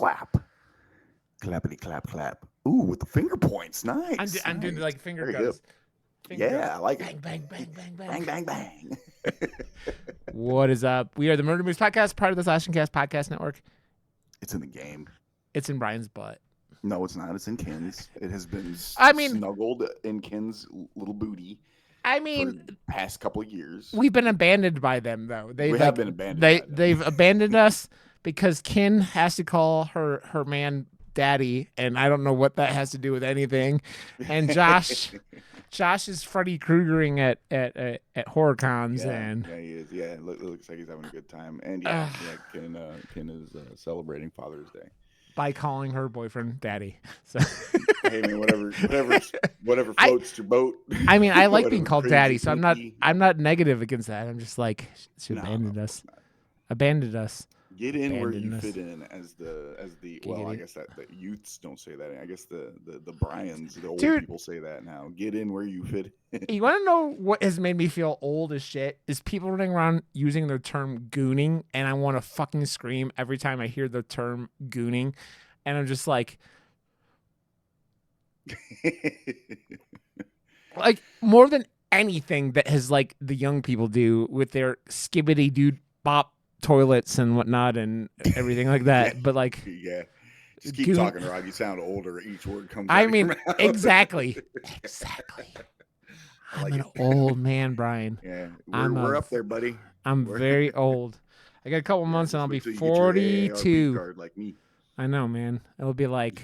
clap. Clappity clap clap. Ooh, with the finger points. Nice. I'm doing Nice. like finger Very guns. good. Yeah, I like Bang, it. bang, bang, bang, Bang, bang. bang, bang. What is up? We are the Murder Moose Podcast, part of the Slash and Cast Podcast Network. It's in the game. It's in Brian's butt. No, it's not. It's in Ken's. It has been I mean- snuggled in Ken's little booty I for mean, the past couple of years. we've been abandoned by them, though. We have been abandoned by them. They've abandoned us because Ken has to call her man daddy, and I don't know what that has to do with anything. And Josh is Freddy Kruegering at horror cons, and yeah, he is. Yeah, it looks like he's having a good time. And yeah, Ken is celebrating Father's Day. by calling her boyfriend daddy. So Hey man, whatever floats your boat. I mean, I like being Whatever called crazy daddy, so kinky. I'm not negative against that. I'm just like, she No, abandoned of us. course not. Abandoned us. Get in where you Abandoned us. fit in as the well, I Giggity. guess that the youths don't say that. I guess the Bryans, the old Dude. people say that now. Get in where you fit in. You want to know what has made me feel old as shit? Is people running around using the term gooning, and I want to fucking scream every time I hear the term gooning. And I'm just like more than anything that has like the young people do with their skibbity dude bop toilets and whatnot and everything like that. But like, Yeah. Just keep Goon- talking, Rod. You sound older. Each word comes out I of your mean, mouth. exactly. I I'm like an it. old man, Brian. Yeah, I'm we're a- up there, buddy. I'm We're- very old. I got a couple Yeah, months and just I'll be wait till you get your AARP 42. card like me. I know, man. It'll be like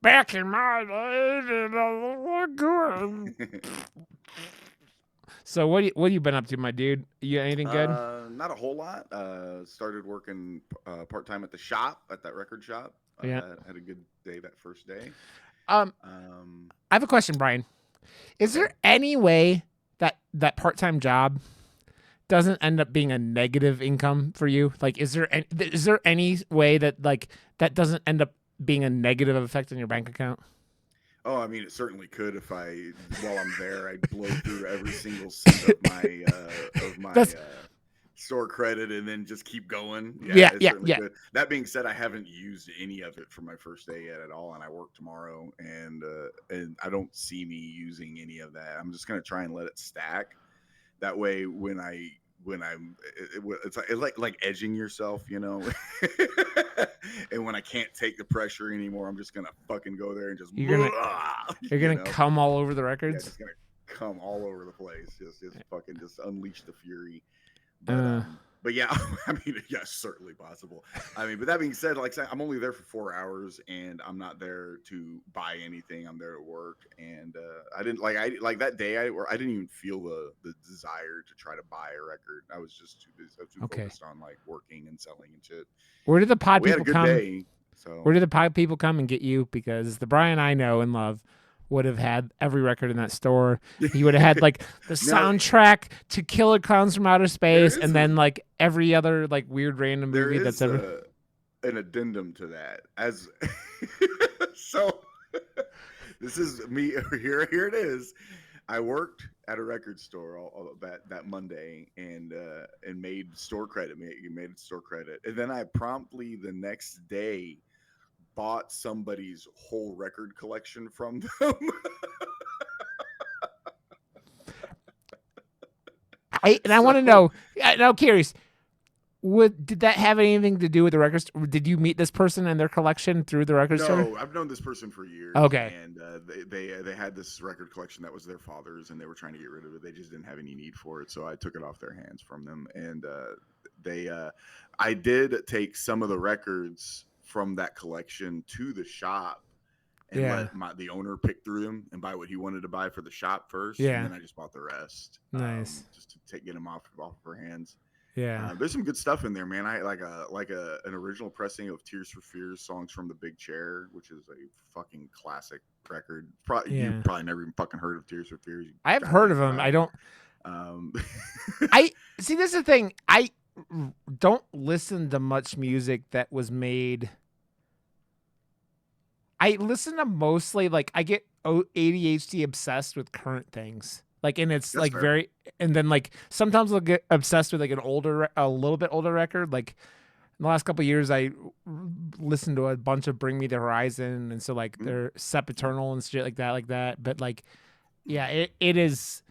back in my day. It was good. So what you been up to, my dude? You anything good? Not a whole lot. Started working part time at the shop, at that record shop. Yeah. Had a good day that first day. I have a question, Brian. Is there any way that part-time job doesn't end up being a negative income for you? Like, is there any way that like that doesn't end up being a negative effect on your bank account? Oh, I mean, it certainly could if while I'm there, I blow through every single cent of my That's- store credit and then just keep going. Yeah, it yeah, certainly yeah. could. That being said, I haven't used any of it for my first day yet at all, and I work tomorrow, and I don't see me using any of that. I'm just gonna try and let it stack. That way, when it's like edging yourself, you know. And when I can't take the pressure anymore, I'm just gonna fucking go there and just You're gonna know? come all over the Yeah, records. just gonna come all over the place. Just fucking just unleash the fury. But yeah, I mean, yeah, certainly possible. I mean, but that being said, like I'm only there for 4 hours, and I'm not there to buy anything. I'm there to work, and I didn't like that day. I didn't even feel the desire to try to buy a record. I was just too busy. I was too Okay. focused on like working and selling and shit. Where did the pod We had a people good come? day. So Where did the pod people come and get you? Because the Brian I know and love would have had every record in that store. He would have had like the soundtrack to Killer Clowns from Outer Space, and then like every other like weird random there movie is that's ever. an addendum to that. As so, this is me. Here it is. I worked at a record store all that Monday and made store credit. Made store credit, and then I promptly the next day bought somebody's whole record collection from them. I want to know. Now, curious. Did that have anything to do with the record store? Did you meet this person and their collection through the record store? No, I've known this person for years. Okay. And they had this record collection that was their father's, and they were trying to get rid of it. They just didn't have any need for it, so I took it off their hands from them. And I did take some of the records from that collection to the shop and let the owner pick through them and buy what he wanted to buy for the shop first. Yeah. And then I just bought the rest. Nice. Just to get them off of her hands. Yeah. There's some good stuff in there, man. I like an original pressing of Tears for Fears songs from The Big Chair, which is a fucking classic record. You've probably never even fucking heard of Tears for Fears. I have heard of them. I don't. I see. This is the thing. I don't listen to much music that was made. I listen to mostly like I get ADHD obsessed with current things. Like, and it's That's like fair. very, and then like sometimes I'll get obsessed with like a little bit older record. Like in the last couple of years, I listened to a bunch of Bring Me the Horizon, and so like they're Sepeternal and shit like that. But like, yeah, it is.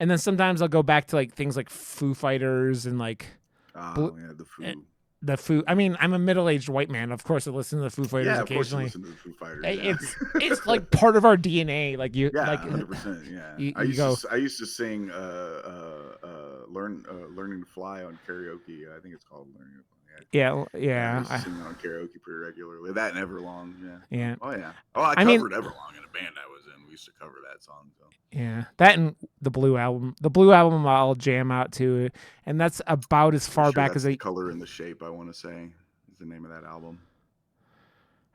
And then sometimes I'll go back to like things like Foo Fighters and like the Foo. The Foo. I mean, I'm a middle-aged white man. Of course, I listen to the Foo Fighters occasionally. Of course you listen to the Foo Fighters. It's like part of our DNA. Like you, yeah, like 100%. Yeah, I used to sing learning to fly on karaoke. I think it's called learning to fly. Yeah. I used to sing that on karaoke pretty regularly. That and Everlong. Yeah. Oh yeah. Oh, I covered Everlong in a band I was in. We used to cover that song. So. Yeah, that and the Blue album. The Blue album I'll jam out to, and that's about as far back as Color in the Shape. I want to say is the name of that album.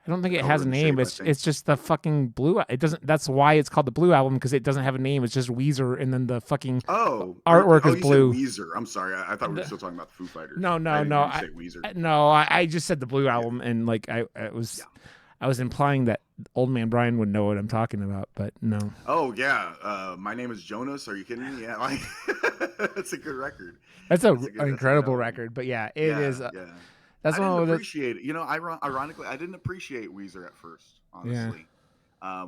I don't think it has a name. It's just the fucking Blue. It doesn't. That's why it's called the Blue album, because it doesn't have a name. It's just Weezer, and then the fucking artwork is blue. Weezer. I'm sorry. I thought we were still talking about the Foo Fighters. No. I just said the Blue album, and like I was implying that Old Man Brian would know what I'm talking about, but no. Oh yeah, My Name Is Jonas. Are you kidding me? Yeah, like that's a good record. That's an incredible record. But yeah, it is. That's I didn't appreciate it. You know, ironically, I didn't appreciate Weezer at first. Honestly,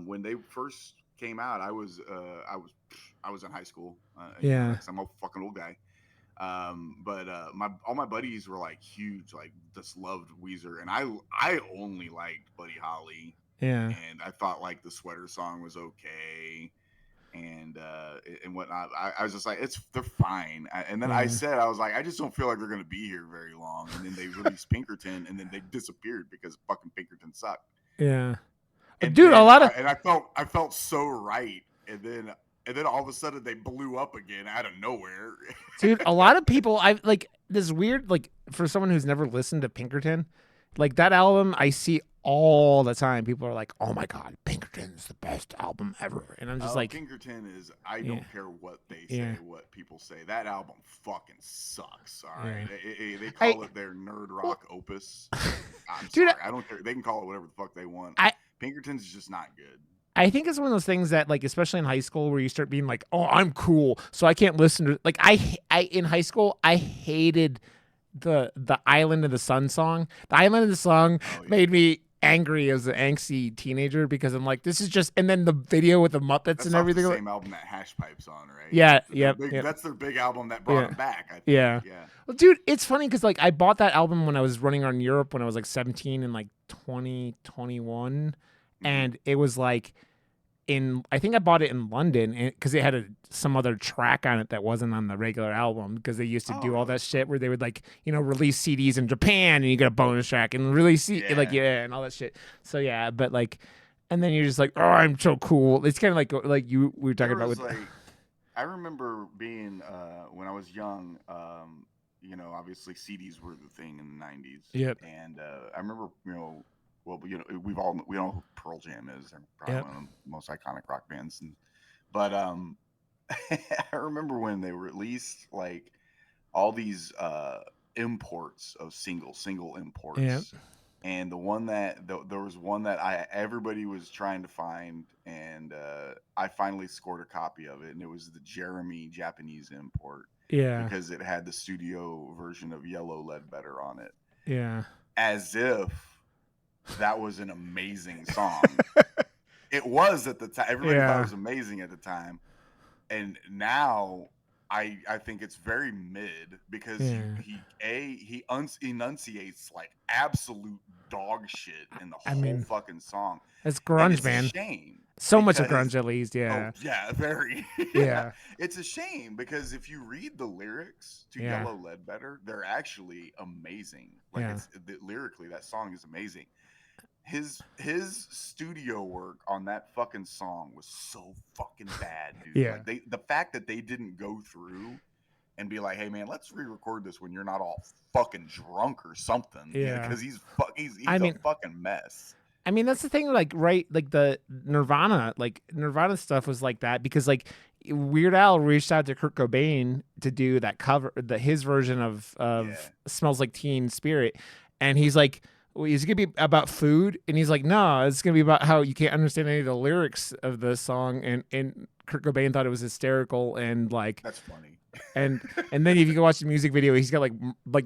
when they first came out, I was in high school. I'm a fucking old guy. But all my buddies were like huge, like just loved Weezer, and I only liked Buddy Holly. Yeah. And I thought like the Sweater Song was okay. And whatnot. I was just like, they're fine. And then I was like, I just don't feel like they're gonna be here very long. And then they released Pinkerton, and then they disappeared because fucking Pinkerton sucked. Yeah, and dude, I felt so right. And then all of a sudden they blew up again out of nowhere. Dude, a lot of people, I like this weird, like for someone who's never listened to Pinkerton, like that album I see all the time. People are like, "Oh my god, Pinkerton's the best album ever," and I'm just like, Pinkerton is. I don't care what they say, what people say. That album fucking sucks. All right, they call it their nerd rock opus. I'm sorry, I don't care. They can call it whatever the fuck they want. Pinkerton's just not good. I think it's one of those things that, like, especially in high school, where you start being like, "Oh, I'm cool, so I can't listen to." Like, I in high school, I hated the Island of the Sun song. The Island of the Song made me angry as an angsty teenager, because I'm like, this is just, and then the video with the Muppets and everything. That's the same album that Hash Pipe's on, right? Yeah, That's their big album that brought them back, I think. Yeah. Well, dude, it's funny because like I bought that album when I was running around Europe when I was like 17 and like 2021, and it was like I think I bought it in London because it had some other track on it that wasn't on the regular album, because they used to do all that shit where they would like, release CDs in Japan and you get a bonus track and release and all that shit. So yeah, but like, and then you're just like, oh, I'm so cool. It's kind of like we were talking about with. Like, I remember being when I was young. Obviously CDs were the thing in the 90s. Yep. And I remember, well, we know who Pearl Jam is. They're probably one of the most iconic rock bands. But I remember when they released like all these imports of single imports. Yep. And the one that there was one that everybody was trying to find, and I finally scored a copy of it, and it was the Jeremy Japanese import. Yeah. Because it had the studio version of Yellow Ledbetter on it. Yeah. As if that was an amazing song. It was at the time. Everybody thought it was amazing at the time. And now I think it's very mid, because he enunciates like absolute dog shit in the whole fucking song. It's grunge, man. It's a shame. So much of grunge, at least, very. Yeah. It's a shame, because if you read the lyrics to Yellow Ledbetter, they're actually amazing. Like lyrically, that song is amazing. His studio work on that fucking song was so fucking bad, dude. Yeah. Like the fact that they didn't go through and be like, hey man, let's re-record this when you're not all fucking drunk or something. Yeah. Because he's a fucking mess. I mean, that's the thing, like, right, like the Nirvana stuff was like that, because like Weird Al reached out to Kurt Cobain to do that cover, his version of Smells Like Teen Spirit, and he's like, well, is it gonna be about food? And he's like, no, it's gonna be about how you can't understand any of the lyrics of the song. And Kurt Cobain thought it was hysterical, and like, That's funny. and then if you go watch the music video, he's got like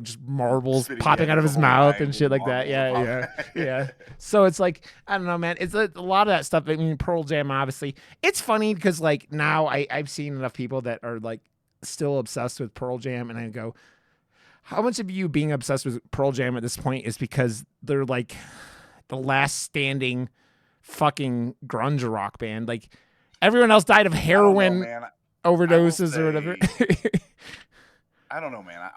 just marbles Spitting, popping out of the his whole mouth nine and shit like that. marbles are Yeah, popping. yeah. So it's like, I don't know, man. It's a lot of that stuff. I mean, Pearl Jam, obviously, it's funny because like now I've seen enough people that are like still obsessed with Pearl Jam, and I go, how much of you being obsessed with Pearl Jam at this point is because they're like the last standing fucking grunge rock band? Like everyone else died of I don't know, heroin man. overdoses or whatever. I don't know, man.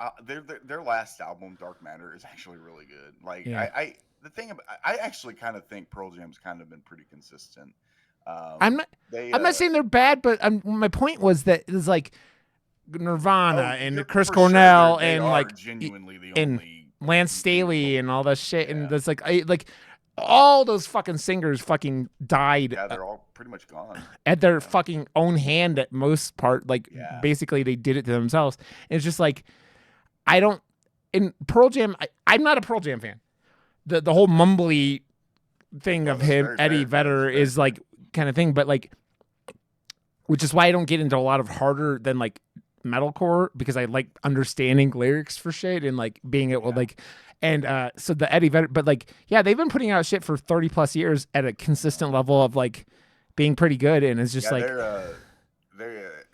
Their last album, Dark Matter, is actually really good. Like, Yeah. I actually kind of think Pearl Jam's kind of been pretty consistent. I'm not saying they're bad, but my point was that it was like Nirvana and Chris for Cornell sure, they and are like genuinely the and only Lance Staley and all that shit, and Yeah. that's like all those fucking singers fucking died Yeah, they're all pretty much gone. at their fucking own hand at most part. Like Yeah. basically they did it to themselves. And it's just like I don't in Pearl Jam. I'm not a Pearl Jam fan. The whole mumbly thing of that's him, very Eddie fair. Vedder, That's very is like kind of thing. But like, which is why I don't get into a lot of harder than like metalcore, because I like understanding lyrics for shit and like being able like. And so the Eddie Vedder, but like, yeah, they've been putting out shit for 30 plus years at a consistent level of like being pretty good. And it's just like, their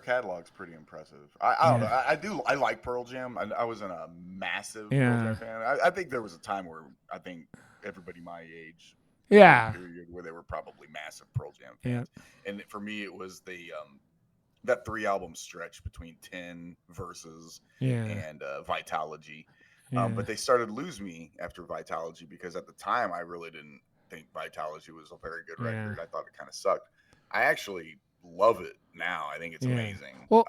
catalog's pretty impressive. I don't know. I like Pearl Jam. I wasn't a massive Pearl Jam fan. I think there was a time where I think everybody my age, yeah, period, where they were probably massive Pearl Jam fans. And for me, it was that 3-album stretch between 10 Verses and Vitalogy. But they started to lose me after Vitalogy, because at the time I really didn't think Vitalogy was a very good record. I thought it kind of sucked. I actually love it now. I think it's amazing. Well,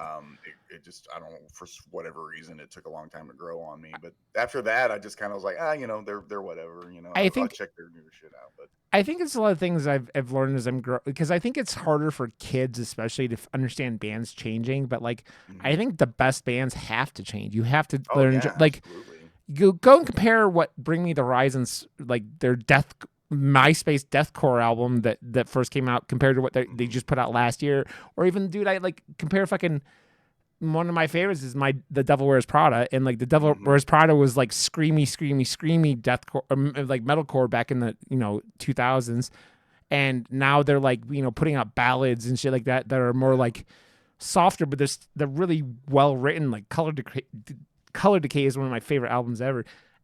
it just, I don't know, for whatever reason, it took a long time to grow on me. But after that, I just kind of was like, they're whatever. I'll check their new shit out. But I think it's a lot of things I've learned as I'm growing, because I think it's harder for kids, especially, to understand bands changing. But like, I think the best bands have to change. You have to learn, like, go and compare what Bring Me the Horizon's, like their MySpace deathcore album that first came out compared to what they just put out last year. Or even, dude, I like compare fucking, one of my favorites is The Devil Wears Prada, and like The Devil Wears Prada was like screamy deathcore, like metalcore back in the 2000s, and now they're like putting out ballads and shit like that are more like softer, but they're really well written. Like Color Decay is one of my favorite albums ever.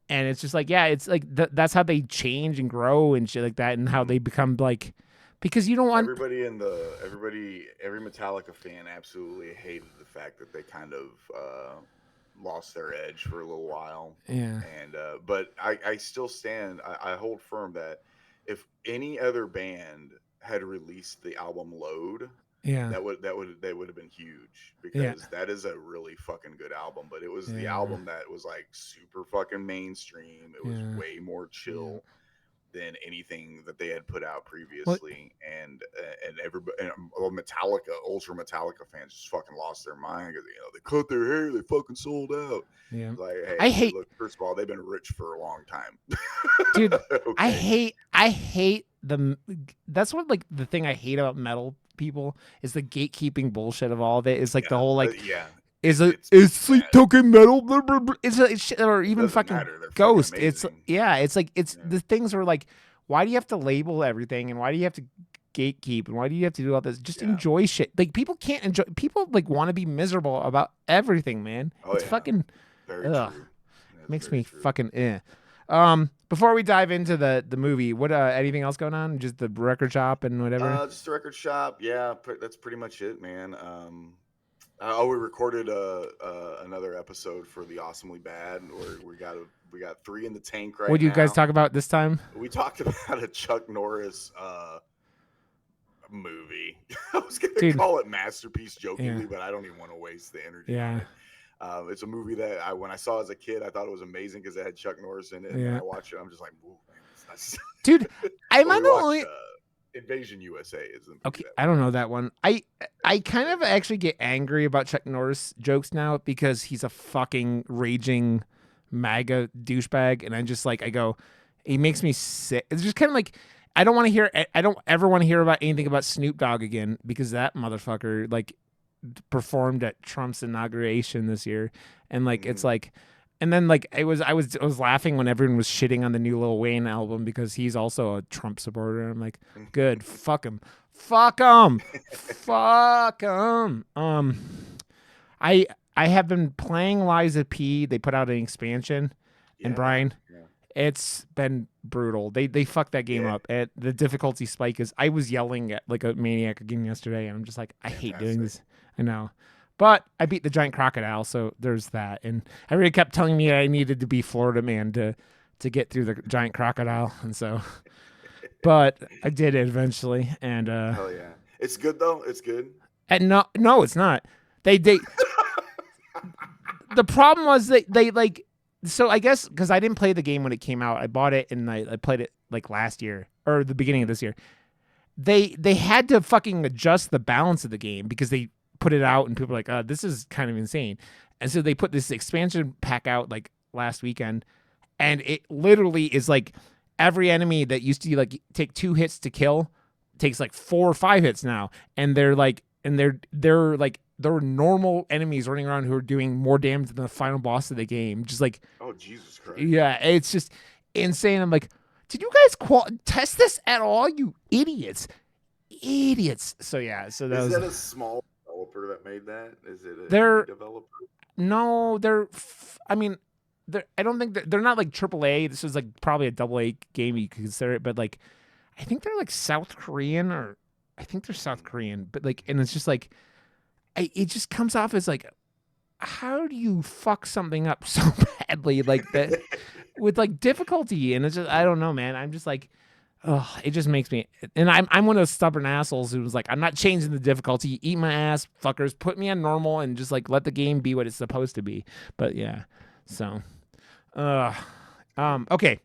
And it's just like, yeah, it's like that's how they change and grow and shit like that, and how they become like, because you don't want every Metallica fan absolutely hated the fact that they kind of lost their edge for a little while. Yeah. And but I still stand. I hold firm that if any other band had released the album Load, they would have been huge, because that is a really fucking good album. But it was the album that was like super fucking mainstream. It was way more chill than anything that they had put out previously. And everybody, and Metallica, ultra Metallica fans just fucking lost their mind, because they cut their hair, they fucking sold out. Yeah. Like, hey, look, first of all, they've been rich for a long time. Dude, I hate that's what, like, the thing I hate about metal people is the gatekeeping bullshit of all of it. Is like the whole like is Sleep Token metal, blah, blah, blah. It's or even fucking Ghost. It's like the things are like, why do you have to label everything, and why do you have to gatekeep, and why do you have to do all this? Just enjoy shit. Like, people can't enjoy. People like want to be miserable about everything, man. It's fucking makes me fucking before we dive into the movie, what anything else going on? Just the record shop and whatever. Just the record shop. Yeah, that's pretty much it, man. We recorded another episode for the Awesomely Bad, where we got 3 in the tank right now. What do you guys talk about this time? We talked about a Chuck Norris movie. I was gonna call it Masterpiece jokingly, but I don't even want to waste the energy on it. It's a movie that when I saw as a kid, I thought it was amazing because it had Chuck Norris in it. And I watched it, I'm just like, whoa, man, that's dude. I'm not the only. Invasion USA is the movie. Okay, I don't know that one. I kind of actually get angry about Chuck Norris jokes now, because he's a fucking raging MAGA douchebag, and I'm just like, he makes me sick. It's just kind of like, I don't want to hear. I don't ever want to hear about anything about Snoop Dogg again because that motherfucker like performed at Trump's inauguration this year, and like it's like, and then like I was laughing when everyone was shitting on the new Lil Wayne album because he's also a Trump supporter. I'm like, good, fuck him, fuck him, fuck him. I have been playing Lies of P. They put out an expansion, and Brian, it's been brutal. They fucked that game up. And the difficulty spike is I was yelling at like a maniac again yesterday, and I'm just like, I hate doing this. I know. But I beat the giant crocodile, so there's that. And everybody kept telling me I needed to be Florida Man to get through the giant crocodile, and so but I did it eventually. And hell yeah. It's good though. It's good. And no, it's not. They the problem was they like, so I guess because I didn't play the game when it came out, I bought it and I played it like last year or the beginning of this year. They had to fucking adjust the balance of the game because they put it out and people were like, this is kind of insane. And so they put this expansion pack out like last weekend, and it literally is like every enemy that used to like take 2 hits to kill takes like 4 or 5 hits now, and they're like there were normal enemies running around who are doing more damage than the final boss of the game. Just like, oh Jesus Christ! Yeah, it's just insane. I'm like, did you guys test this at all? You idiots! So yeah, so that is was that a small developer that made that? Is it a developer? No, I mean, I don't think they're not like AAA. This is like probably a AA game you could consider it, but like, I think they're like South Korean but like, and it's just like, it just comes off as like, how do you fuck something up so badly like that with like difficulty? And it's just, I don't know, man. I'm just like, oh, it just makes me, and I'm one of those stubborn assholes who's like, I'm not changing the difficulty. Eat my ass, fuckers. Put me on normal and just like let the game be what it's supposed to be. But yeah, so, okay,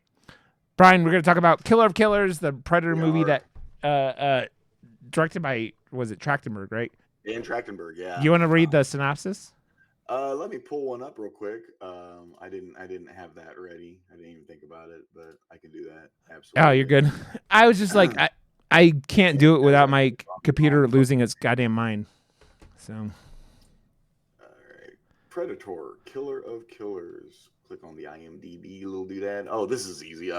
Brian, we're gonna talk about Killer of Killers, the Predator movie that directed by, was it Trachtenberg, right? Dan Trachtenberg, yeah. You want to read the synopsis? Let me pull one up real quick. I didn't have that ready. I didn't even think about it, but I can do that. Absolutely. Oh, you're good. I was just like, I can't do it without my computer losing its goddamn mind. So. All right. Predator, Killer of Killers. Click on the IMDb little doodad. Oh, this is easy.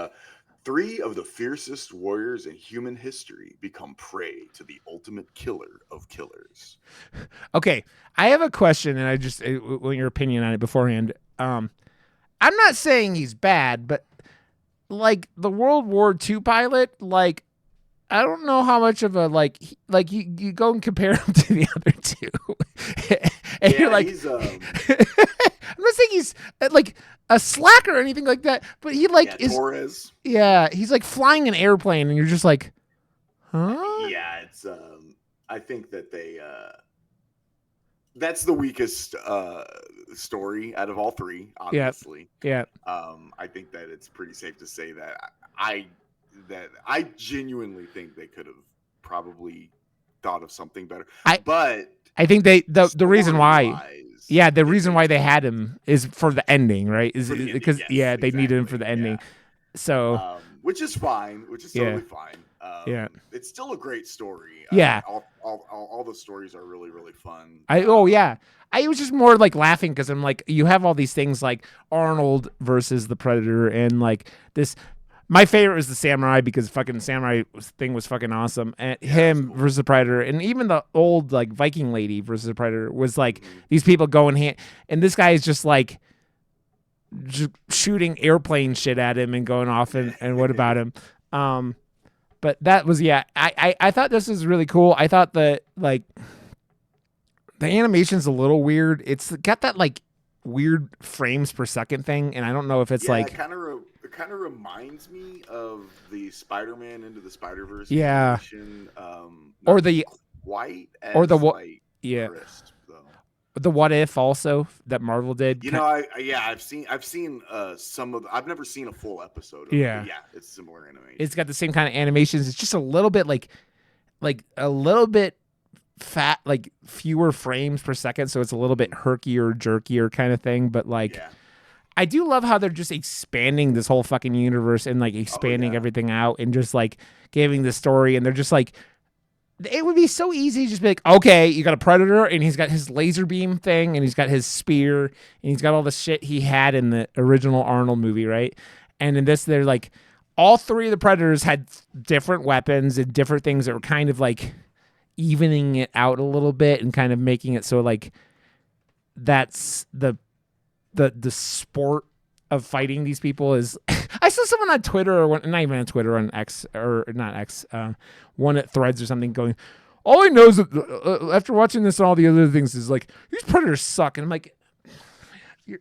3 of the fiercest warriors in human history become prey to the ultimate killer of killers. Okay, I have a question, and I just want your opinion on it beforehand. I'm not saying he's bad, but like the World War II pilot, like I don't know how much of a like you go and compare him to the other two, and you're like, I'm not saying he's like a slacker or anything like that, but he like is Torres. Yeah, he's like flying an airplane, and you're just like, huh? Yeah, it's I think that they that's the weakest story out of all 3, obviously. Yeah. I think that it's pretty safe to say that I genuinely think they could have probably thought of something better. But I think the reason why. Yeah, the reason why they had him is for the ending, right? Is because they needed him for the ending. Yeah. So, which is fine, which is totally fine. It's still a great story. Yeah, all the stories are really, really fun. I was just more like laughing because I'm like, you have all these things like Arnold versus the Predator, and like this. My favorite was the samurai because fucking samurai thing was fucking awesome. And him cool. versus the Predator, and even the old like Viking lady versus the Predator was like these people going hand, and this guy is just like shooting airplane shit at him and going off and what about him? But that was I thought this was really cool. I thought that like the animation's a little weird. It's got that like weird frames per second thing, and I don't know if it's like it kind of reminds me of the Spider-Man Into the Spider-Verse animation, or the white or the like crisp, the What If also that Marvel did. You know, I've seen some of I've never seen a full episode of it, but it's similar animation. It's got the same kind of animations. It's just a little bit like a little bit fat, like fewer frames per second, so it's a little bit herkier, jerkier kind of thing, but like I do love how they're just expanding this whole fucking universe and like expanding yeah. everything out and just like giving the story. And they're just like, it would be so easy to just be like, okay, you got a predator and he's got his laser beam thing and he's got his spear and he's got all the shit he had in the original Arnold movie, right? And in this, they're like, all three of the predators had different weapons and different things that were kind of like evening it out a little bit and kind of making it so like that's the sport of fighting these people is. I saw someone on Twitter, or not even on Twitter, on X, or not X, one at Threads or something, going, all I know is that after watching this and all the other things is like, these predators suck. And I'm like,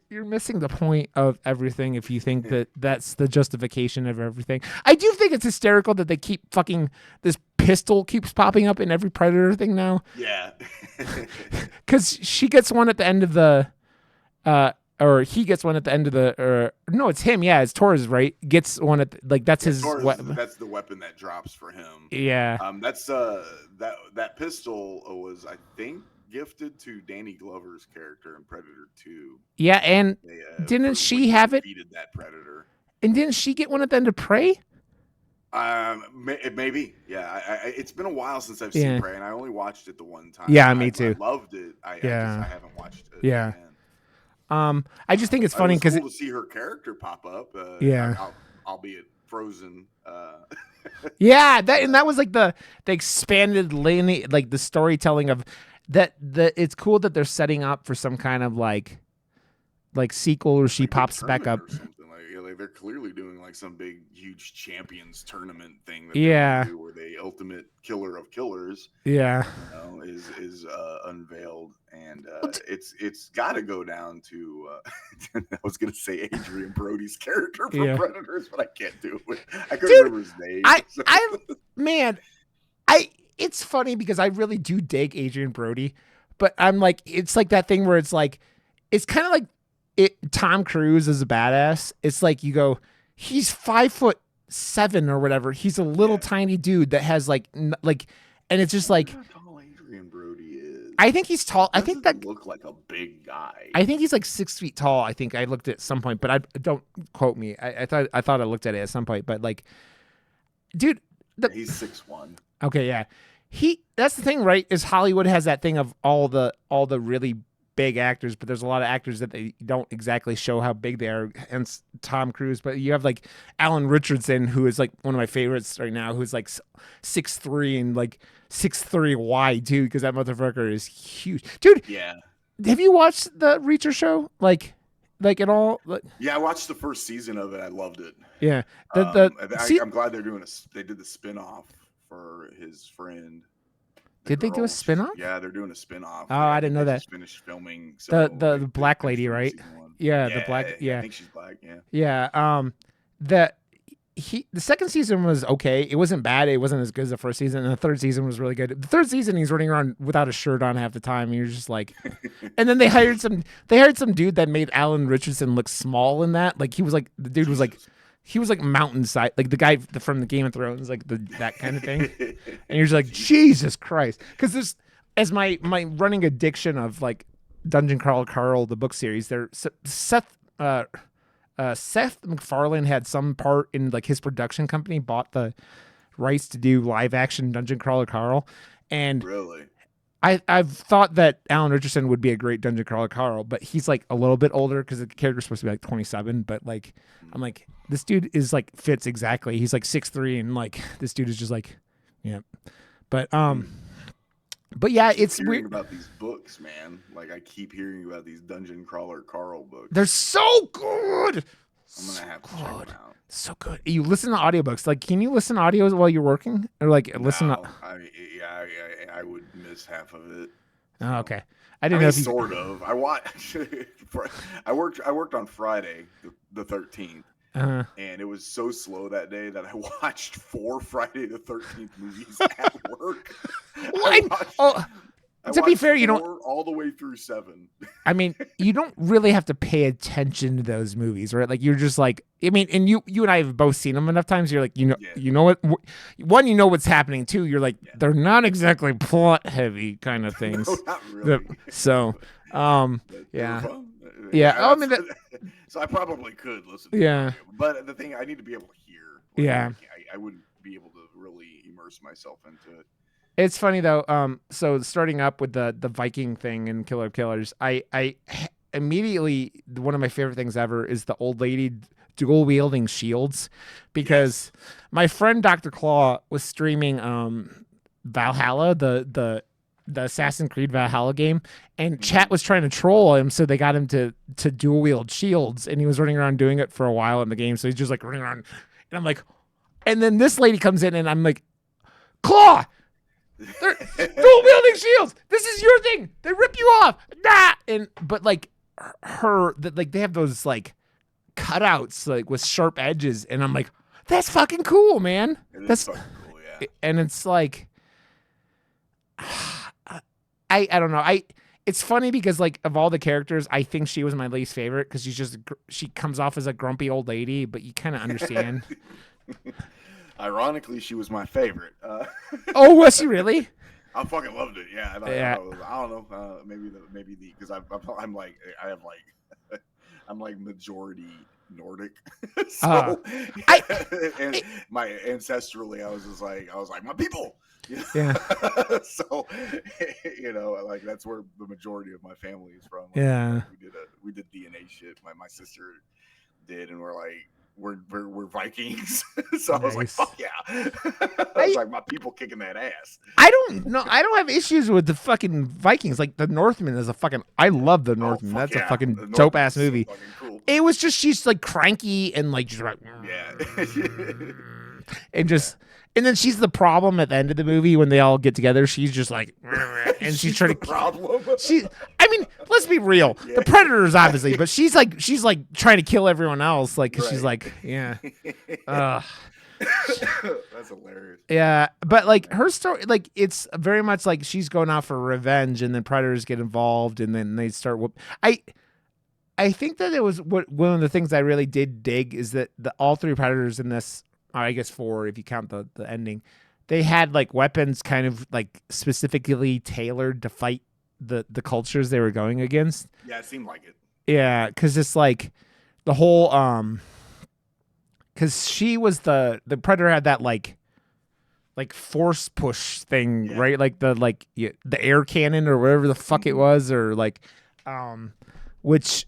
you're missing the point of everything if you think that that's the justification of everything. I do think it's hysterical that they keep fucking, this pistol keeps popping up in every Predator thing now. Yeah. Because she gets one at the end of the, or he gets one at the end of the, or no, it's him. Yeah, it's Torres, right? Gets one at like that's his Torres, weapon. that's the weapon that drops for him. Yeah. That's that pistol was, I think, gifted to Danny Glover's character in Predator 2. Yeah, and didn't she have it? Defeated that Predator. And didn't she get one at the end of Prey? Maybe. Yeah. It's been a while since I've seen Prey, and I only watched it the one time. Yeah, me too. I loved it. I haven't watched it. Yeah. I just think it's funny because cool to see her character pop up. Albeit frozen. Yeah, that was like the expanded lineage, like the storytelling of that. It's cool that they're setting up for some kind of like sequel where she pops back up. Like they're clearly doing like some big, huge champions tournament thing. That do where the ultimate killer of killers. Yeah, is unveiled, and it's got to go down to. I was gonna say Adrian Brody's character from Predators, but I can't do it. I couldn't remember his name. It's funny because I really do dig Adrian Brody, but I'm like, it's like that thing where it's like, it's kind of like. Tom Cruise is a badass. It's like you go, he's 5'7" or whatever. He's a little tiny dude that has and it's just like. How tall Adrian Brody is? I think he's tall. I think that look like a big guy. I think he's like 6 feet tall. I think I looked at some point, but I don't quote me. I thought I looked at it at some point, but like, dude, he's 6'1". Okay, yeah. That's the thing, right? Is Hollywood has that thing of all the really big actors, but there's a lot of actors that they don't exactly show how big they are, hence Tom Cruise. But you have like Alan Richardson, who is like one of my favorites right now, who's like 6'3" and like 6'3" wide too, because that motherfucker is huge, dude. Yeah. Have you watched the Reacher show? Like at all? Yeah, I watched the first season of it. I loved it. Yeah. I'm glad they're doing they did the spinoff for his friend. Did they do a spinoff? Yeah, they're doing a spinoff. Oh, I didn't know that. Just finished filming. So the black lady, right? Yeah, the black. Yeah, I think she's black. Yeah. Yeah. The second season was okay. It wasn't bad. It wasn't as good as the first season. And the third season was really good. The third season, he's running around without a shirt on half the time. And you're just like, and then they hired some dude that made Alan Richardson look small in that. Like the dude was like. He was like mountainside, like the guy from the Game of Thrones, like that kind of thing. And you're just like, Jesus Christ. Because there's, as my running addiction of like Dungeon Crawler Carl, the book series, Seth MacFarlane had some part in like his production company, bought the rights to do live action Dungeon Crawler Carl. And really? I've thought that Alan Richardson would be a great Dungeon Crawler Carl, but he's like a little bit older because the character's supposed to be like 27. But like, I'm like, this dude is like fits exactly. He's like 6'3", and like this dude is just like, yeah. But yeah, it's weird about these books, man. Like I keep hearing about these Dungeon Crawler Carl books. They're so good. I'm gonna have to check them out. So good. You listen to audiobooks. Like, can you listen to audios while you're working, or like listen? I would miss half of it. Oh, okay. I didn't know if you... sort of. I worked on Friday, the 13th, and it was so slow that day that I watched 4 Friday the 13th movies at work. To be fair, you don't all the way through 7. I mean, you don't really have to pay attention to those movies, right? Like you're just like, I mean, and you and I have both seen them enough times. You're like, you know what? One, you know what's happening. 2, you're like, they're not exactly plot heavy kind of things. No, not really. So, yeah. Yeah. Oh, I mean, so I probably could listen to yeah. audio, but the thing I need to be able to hear. Like, Yeah. I wouldn't be able to really immerse myself into it. It's funny though. So starting up with the Viking thing and Killer of Killers, I immediately, one of my favorite things ever is the old lady dual wielding shields, because my friend Dr. Claw was streaming Valhalla, the Assassin's Creed Valhalla game, and chat was trying to troll him, so they got him to dual wield shields, and he was running around doing it for a while in the game. So he's just like running around, and I'm like, and then this lady comes in, and I'm like, Claw. They're dual wielding shields. This is your thing. They rip you off. Nah. But like like they have those like cutouts like with sharp edges, and I'm like, that's fucking cool, man. That's fucking cool, yeah. And it's like, I don't know. It's funny because like of all the characters, I think she was my least favorite because she comes off as a grumpy old lady, but you kind of understand. Ironically, she was my favorite. Oh, was she really? I fucking loved it. Yeah. I don't know. Maybe because I'm like I'm like majority Nordic. So and my ancestrally, I was like my people. Yeah. So like that's where the majority of my family is from. Like, yeah. We did DNA shit. My sister did, and we're like. We're Vikings. So nice. I was like, fuck yeah. I was like, my people kicking that ass. I don't have issues with the fucking Vikings. Like the Northman is I love the Northman. That's a fucking dope ass movie. So cool. It was just, she's like cranky and like, just like, and just, and then she's the problem at the end of the movie when they all get together. She's just like, and she's trying to problem. I mean, let's be real. Yeah. The Predators, obviously, but she's like trying to kill everyone else. Like, cause she's like, yeah. That's hilarious. Yeah, but like her story, like it's very much like she's going out for revenge, and then Predators get involved, and then they start. I think that it was one of the things I really did dig is that all three Predators in this. I guess 4 if you count the ending, they had like weapons kind of like specifically tailored to fight the cultures they were going against. Yeah, it seemed like it. Yeah, because it's like the whole because she was the Predator had that like force push thing, right? Like the air cannon or whatever the fuck it was, or like which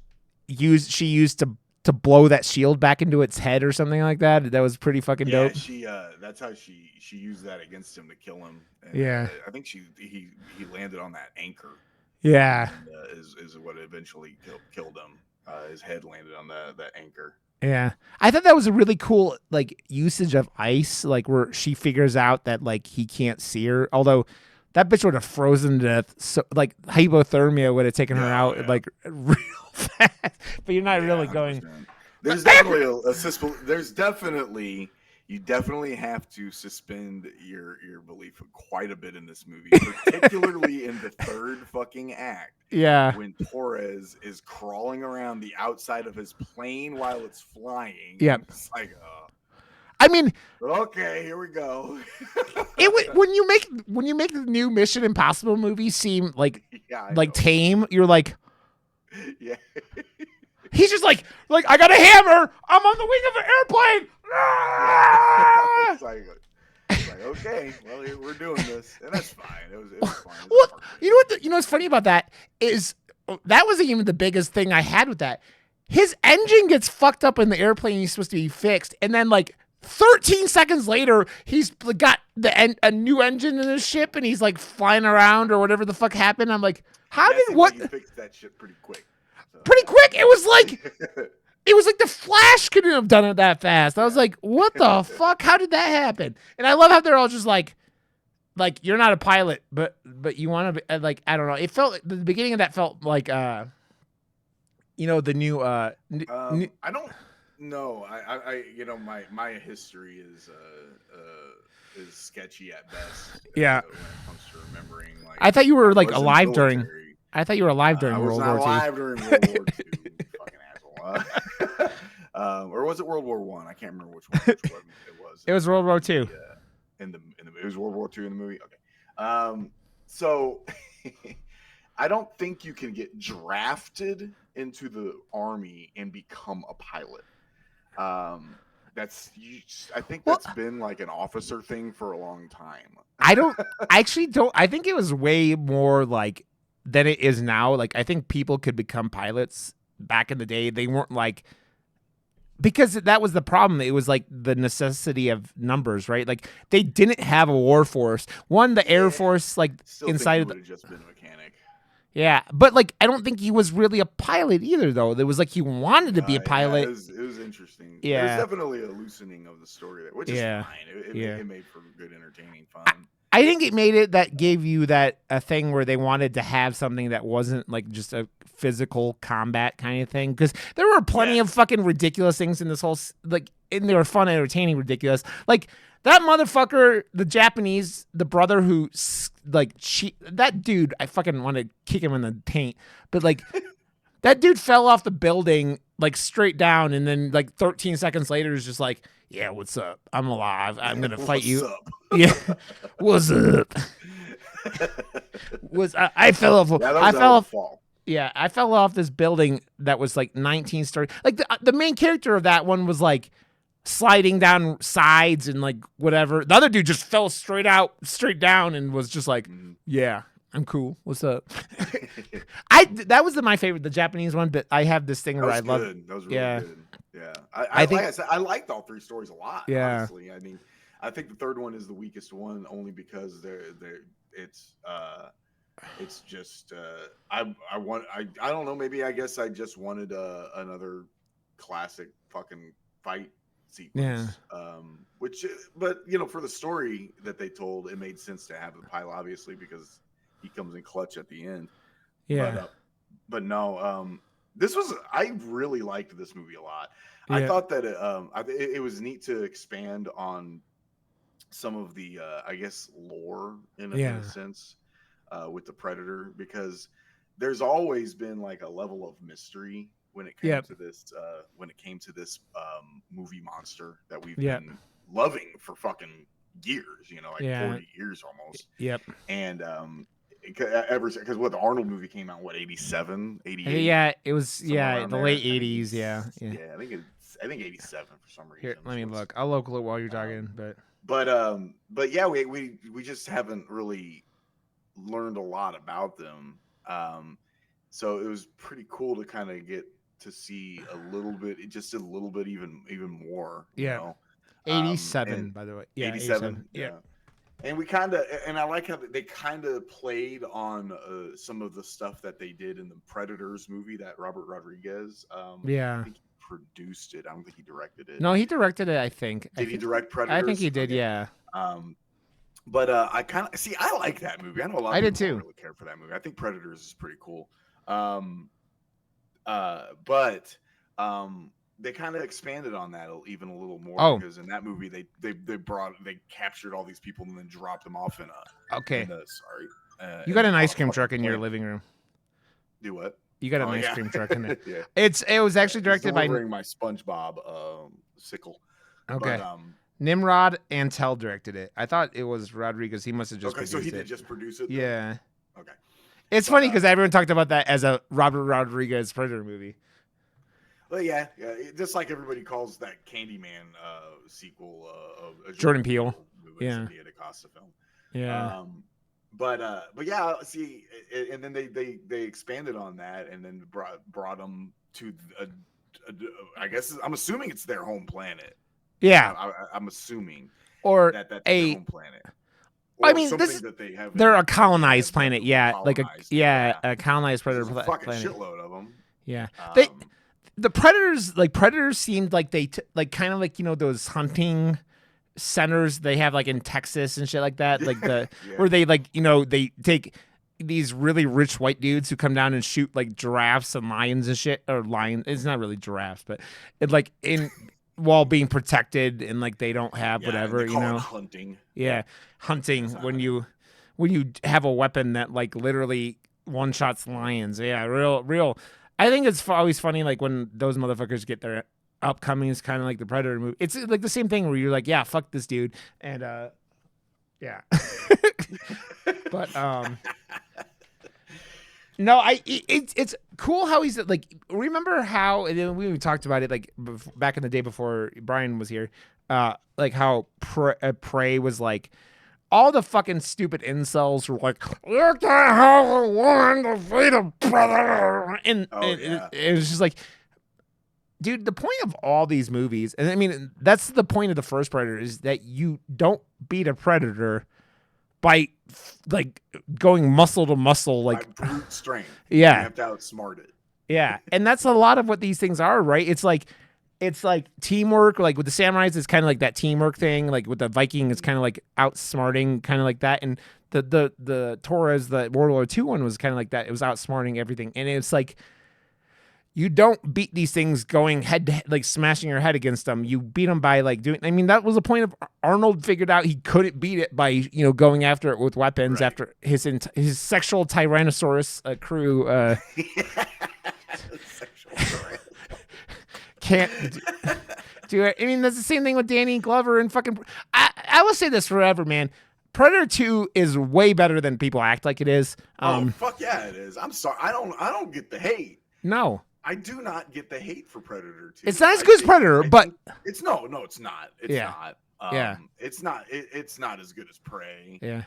she used to blow that shield back into its head or something like that. That was pretty fucking dope. She that's how she used that against him to kill him. And, I think he landed on that anchor. Yeah, and, is what eventually killed him. His head landed on that anchor. Yeah, I thought that was a really cool like usage of ice, like where she figures out that like he can't see her. Although that bitch would have frozen to death, so like hypothermia would have taken her out like real fast. But you're not really going. 100%. There's definitely there's definitely you definitely have to suspend your belief quite a bit in this movie, particularly in the third fucking act. Yeah, when Torres is crawling around the outside of his plane while it's flying. Yeah, it's like, I mean, okay, here we go. When you make the new Mission Impossible movie seem like tame, you're like, yeah. He's just like I got a hammer. I'm on the wing of an airplane. It's like, okay, well, we're doing this, and that's fine. It was fine. Well, you know what's funny about that is that wasn't even the biggest thing I had with that. His engine gets fucked up in the airplane he's supposed to be fixed, and then like 13 seconds later, he's got a new engine in his ship, and he's like flying around or whatever the fuck happened. I'm like, you fixed that shit pretty quick? So. Pretty quick. It was like the Flash couldn't have done it that fast. I was like, what the fuck? How did that happen? And I love how they're all just like you're not a pilot, but you want to be like, I don't know. It felt the beginning of that felt like the new I don't know. I my history is sketchy at best. Yeah. When it comes to remembering, like, I thought you were like alive during. I thought you were alive during World War II. I was alive during World War II. Fucking asshole. Or was it World War I? I can't remember which one it was. It was World War II. It was World War II in the movie. Okay. So I don't think you can get drafted into the Army and become a pilot. I think Well, that's been like an officer thing for a long time. I actually don't. I think it was way more like than it is now. Like I think people could become pilots back in the day. They weren't like because that was the problem. It was like the necessity of numbers, right? Like they didn't have a war force. One, the Air Force, like Still inside think of he the, would have just been a mechanic. yeah, but like I don't think he was really a pilot either, though. There was like he wanted to be a pilot. Yeah, it was interesting. Yeah. There's definitely a loosening of the story there, which is Yeah. fine. Yeah. It made for good, entertaining fun. I think it made it that gave you that a thing where they wanted to have something that wasn't like just a physical combat kind of thing, because there were plenty of fucking ridiculous things in this whole like, and they were fun, entertaining, ridiculous. Like that motherfucker, the Japanese, the brother who like that dude, I fucking want to kick him in the taint, but like that dude fell off the building like straight down, and then like 13 seconds later is just like, yeah, what's up? I'm alive. I'm gonna fight you. What's up? Yeah, what's up? I fell off? Yeah, I fell off. Fall. Yeah, I fell off this building that was like 19 stories. Like the main character of that one was like sliding down sides and like whatever. The other dude just fell straight down and was just like, yeah, I'm cool. What's up? That was my favorite, the Japanese one. But I have this thing where I love. That was really good. Yeah, I think like I said, I liked all three stories a lot. Yeah, honestly. I mean, I think the third one is the weakest one, only because it's just I don't know, maybe I guess I just wanted another classic fucking fight sequence. Yeah. But for the story that they told, it made sense to have the pilot, obviously, because he comes in clutch at the end. Yeah. But no, I really liked this movie a lot. Yeah. I thought that it was neat to expand on some of the I guess lore in a sense with the Predator, because there's always been like a level of mystery when it came to this movie monster that we've been loving for fucking years, 40 years almost. Yep. And because the Arnold movie came out, 87, 88? Yeah, it was the there. late 80s. Yeah. I think 87 for some reason. Here, let me look. I'll look while you're talking, but yeah, we just haven't really learned a lot about them. So it was pretty cool to kind of get to see a little bit even more. Yeah. 87, by the way. Yeah, 87. Yeah. And I like how they kind of played on some of the stuff that they did in the Predators movie that Robert Rodriguez. I think he produced it. I don't think he directed it. No, he directed it, I think. Did he direct Predators? I think he did, yeah. But I kind of I like that movie. I know a lot of people don't really care for that movie. I think Predators is pretty cool. But they kind of expanded on that even a little more, because in that movie they captured all these people and then dropped them off in a you got an ice cream truck in your living room. Do what? You got an ice cream truck in there. Yeah. It was actually directed by my SpongeBob sickle. Okay. But, Nimrod Antel directed it. I thought it was Rodriguez. He must have just produced it. So he did just produce it? Yeah. Okay. It's funny because everyone talked about that as a Robert Rodriguez Predator movie. Well, yeah. Just like everybody calls that Candyman sequel of Jordan Peele. Yeah. Nia DaCosta film. Yeah. But yeah, see, and then they expanded on that and then brought them to I guess I'm assuming it's their home planet. Yeah, I'm assuming, or that's their home planet. Or I mean, they're a colonized planet. Yeah, colonized, a colonized Predator planet. Fucking shitload of them. Yeah, the Predators seemed like they kind of like those hunting centers they have like in Texas and shit like that, like where they they take these really rich white dudes who come down and shoot like giraffes and lions and shit, or lions. It's not really giraffes, but it like while being protected and like they don't have whatever, they call it hunting. Yeah, hunting when you have a weapon that like literally one shots lions. Yeah, real. I think it's always funny like when those motherfuckers get their upcoming is kind of like the Predator movie. It's like the same thing where you're like, yeah, fuck this dude, and yeah. But No, it's cool how he's like. Remember how, and then we talked about it like back in the day before Brian was here. Like how Prey was like. All the fucking stupid incels were like, "Look at how a woman defeated brother," and it was just like, dude, the point of all these movies, and I mean, that's the point of the first Predator, is that you don't beat a predator by like going muscle to muscle, like by brute strength. Yeah, you have to outsmart it. Yeah, and that's a lot of what these things are, right? It's like teamwork. Like with the samurais, it's kind of like that teamwork thing. Like with the Viking, it's kind of like outsmarting, kind of like that. And the Torres, the World War II one, was kind of like that. It was outsmarting everything, and it's like you don't beat these things going head to head, like smashing your head against them. You beat them by like doing. I mean, that was the point of Arnold figured out he couldn't beat it by going after it with weapons after his sexual Tyrannosaurus crew. Can't do it. I mean, that's the same thing with Danny Glover and fucking. I will say this forever, man. Predator 2 is way better than people act like it is. Fuck yeah, it is. I'm sorry. I don't get the hate. No. I do not get the hate for Predator 2. It's not as good as Predator, but it's no, it's not. It's not. It's not. It's not as good as Prey. Yeah.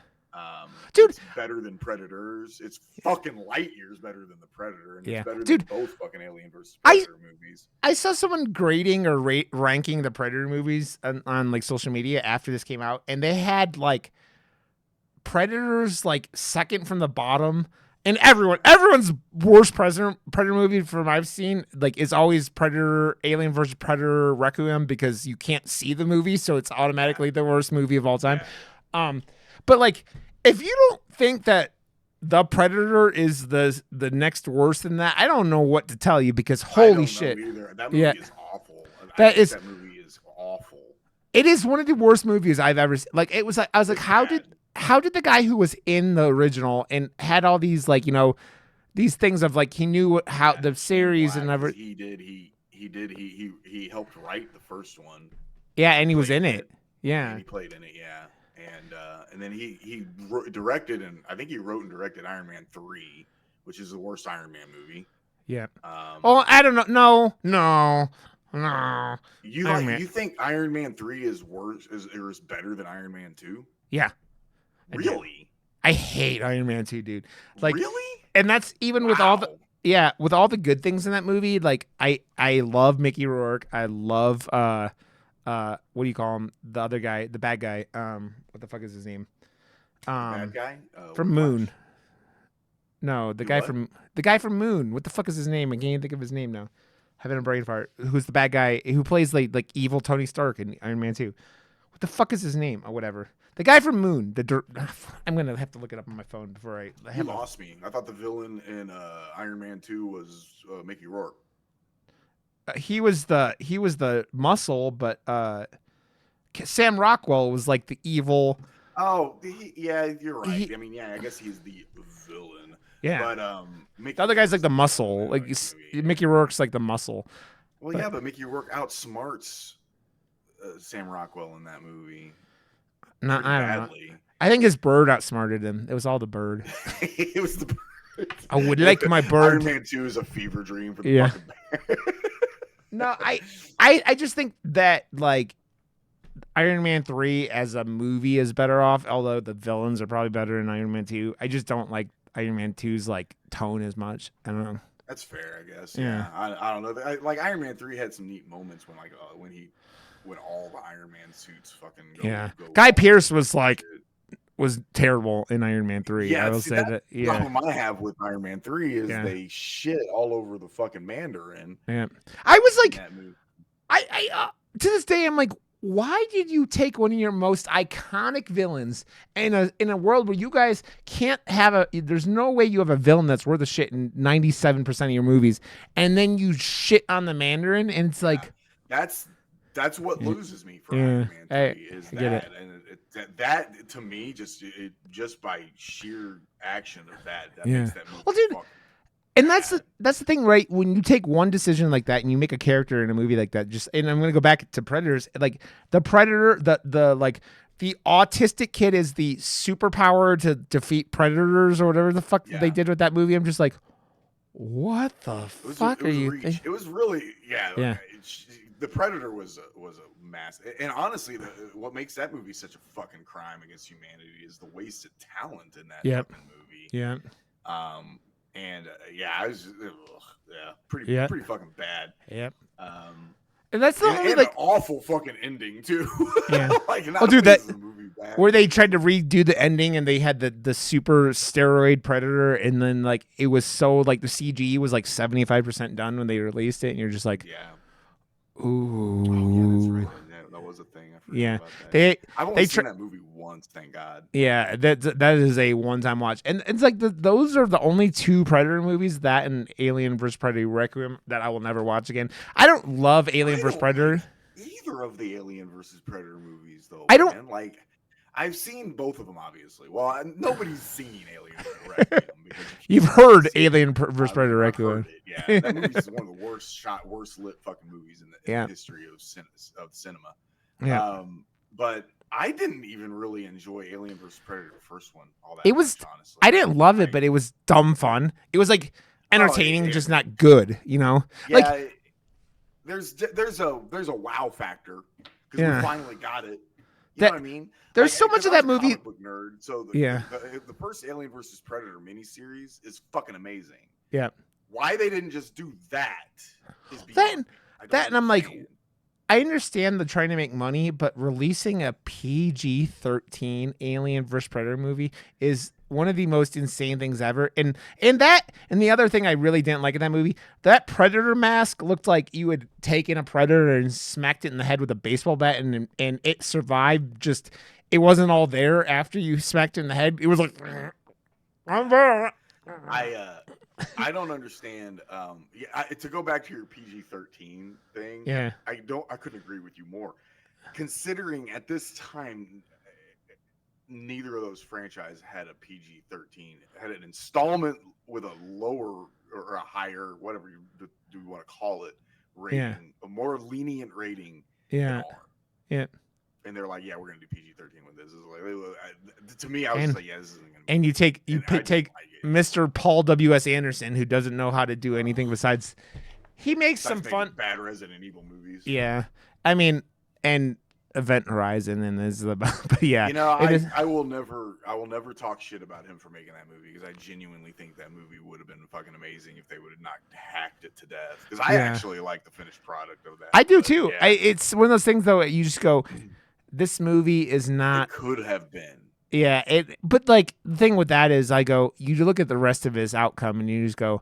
Dude, it's better than Predators. It's fucking light years better than the Predator, and it's better than both fucking Alien versus Predator movies. I saw someone grading or ranking the Predator movies on like social media after this came out, and they had like Predators like second from the bottom. And everyone's worst Predator movie from I've seen like is always Predator, Alien versus Predator, Requiem, because you can't see the movie, so it's automatically the worst movie of all time. But like, if you don't think that the Predator is the next worst than that, I don't know what to tell you, because holy shit, that movie is awful. That movie is awful. It is one of the worst movies I've ever seen. Like, it was like I was like, how did the guy who was in the original and had all these like these things of like he knew how the series and everything. He helped write the first one. Yeah, and he was in it. Yeah, he played in it. Yeah, and then he directed, and I think he wrote and directed Iron Man 3, which is the worst Iron Man movie. Yeah. I don't know. No. You think Iron Man 3 is worse? Is better than Iron Man 2? Yeah. Really? I hate Iron Man 2, dude. Like, really? And that's even with all the good things in that movie. Like, I love Mickey Rourke. I love what do you call him? The other guy, the bad guy. What the fuck is his name? Bad guy from Moon. No, the guy from Moon. What the fuck is his name? I can't even think of his name now. Having a brain fart. Who's the bad guy who plays like evil Tony Stark in Iron Man 2? What the fuck is his name? Or whatever. The guy from Moon. I'm gonna have to look it up on my phone before I. You lost me. I thought the villain in Iron Man 2 was Mickey Rourke. He was the muscle, but Sam Rockwell was like the evil. Oh, yeah, you're right. I guess he's the villain. Yeah, but the other guy's like the muscle. Like Mickey Rourke's like the muscle. Well, yeah, but Mickey Rourke outsmarts Sam Rockwell in that movie. No, I don't know. I think his bird outsmarted him. It was all the bird. It was the bird. I would like my bird. Iron Man 2 is a fever dream for the fucking bear. No, I just think that like Iron Man 3 as a movie is better off, although the villains are probably better in Iron Man 2. I just don't like Iron Man 2's like tone as much. I don't know. That's fair, I guess. Yeah. I don't know. Like Iron Man 3 had some neat moments when like when all the Iron Man suits fucking go Guy Pearce was terrible in Iron Man 3. Yeah, I will say that. The problem I have with Iron Man 3 is they shit all over the fucking Mandarin. Yeah. I was like, I to this day I'm like, why did you take one of your most iconic villains in a world where you guys can't have there's no way you have a villain that's worth a shit in 97% of your movies, and then you shit on the Mandarin, and it's like that's what loses me for Iron Man 3 is that, and that to me just by sheer action of that makes that movie. Well, dude, and that's the thing, right? When you take one decision like that and you make a character in a movie like that, and I'm gonna go back to Predators, like the Predator, the like the autistic kid is the superpower to defeat predators or whatever the fuck they did with that movie. I'm just like, what the fuck are you? It was really Yeah. The Predator was a mass, and honestly, what makes that movie such a fucking crime against humanity is the wasted talent in that fucking movie. Yeah. I was pretty fucking bad. Yep. And that's the only an awful fucking ending too. Yeah. Like, dude, that where they tried to redo the ending and they had the super steroid Predator, and then like it was so like the CG was like 75% done when they released it, and you're just like, ooh. Oh, yeah, that's right. That was a thing. I forgot about that. I've only seen that movie once, thank God. Yeah, that is a one-time watch, and it's like those are the only two Predator movies, that and Alien vs Predator Requiem, that I will never watch again. I don't love Alien vs Predator. Either of the Alien vs Predator movies, though. I don't like. I've seen both of them, obviously. Well, nobody's seen Alien vs Requiem. You've heard Alien vs Predator Requiem. Yeah, that movie's one of the worst lit fucking movies in the history of cinema. Yeah. But I didn't even really enjoy Alien vs Predator, the first one, all that. It was. Much, honestly. I didn't love it, but it was dumb fun. It was like entertaining, just not good. You know. Yeah. Like, there's a wow factor because we finally got it. You know what I mean? There's so much of that movie. Comic book nerd. So the first Alien vs Predator miniseries is fucking amazing. Yeah. Why they didn't just do that? And I'm like, I understand the trying to make money, but releasing a PG-13 Alien vs Predator movie is one of the most insane things ever. And the other thing I really didn't like in that movie, that Predator mask looked like you had taken a Predator and smacked it in the head with a baseball bat, and it survived. Just, it wasn't all there after you smacked it in the head. It was like, I'm there. I don't understand. To go back to your PG-13 thing, I couldn't agree with you more. Considering at this time, neither of those franchises had a PG-13, had an installment with a lower or a higher, whatever do you want to call it, rating, a more lenient rating. Yeah. And they're like, we're gonna do PG-13 with this. Like, to me, I was just like, this isn't gonna be. And you take Mr. Paul W.S. Anderson, who doesn't know how to do anything besides, he makes some fun bad Resident Evil movies. Yeah, I mean, and Event Horizon, and this is about, but yeah, you know, I will never talk shit about him for making that movie, because I genuinely think that movie would have been fucking amazing if they would have not hacked it to death. Because I actually like the finished product of that. I do too. It's one of those things though. You just go, this movie is not. It could have been. Yeah, but like the thing with that is, I go, you look at the rest of his outcome, and you just go,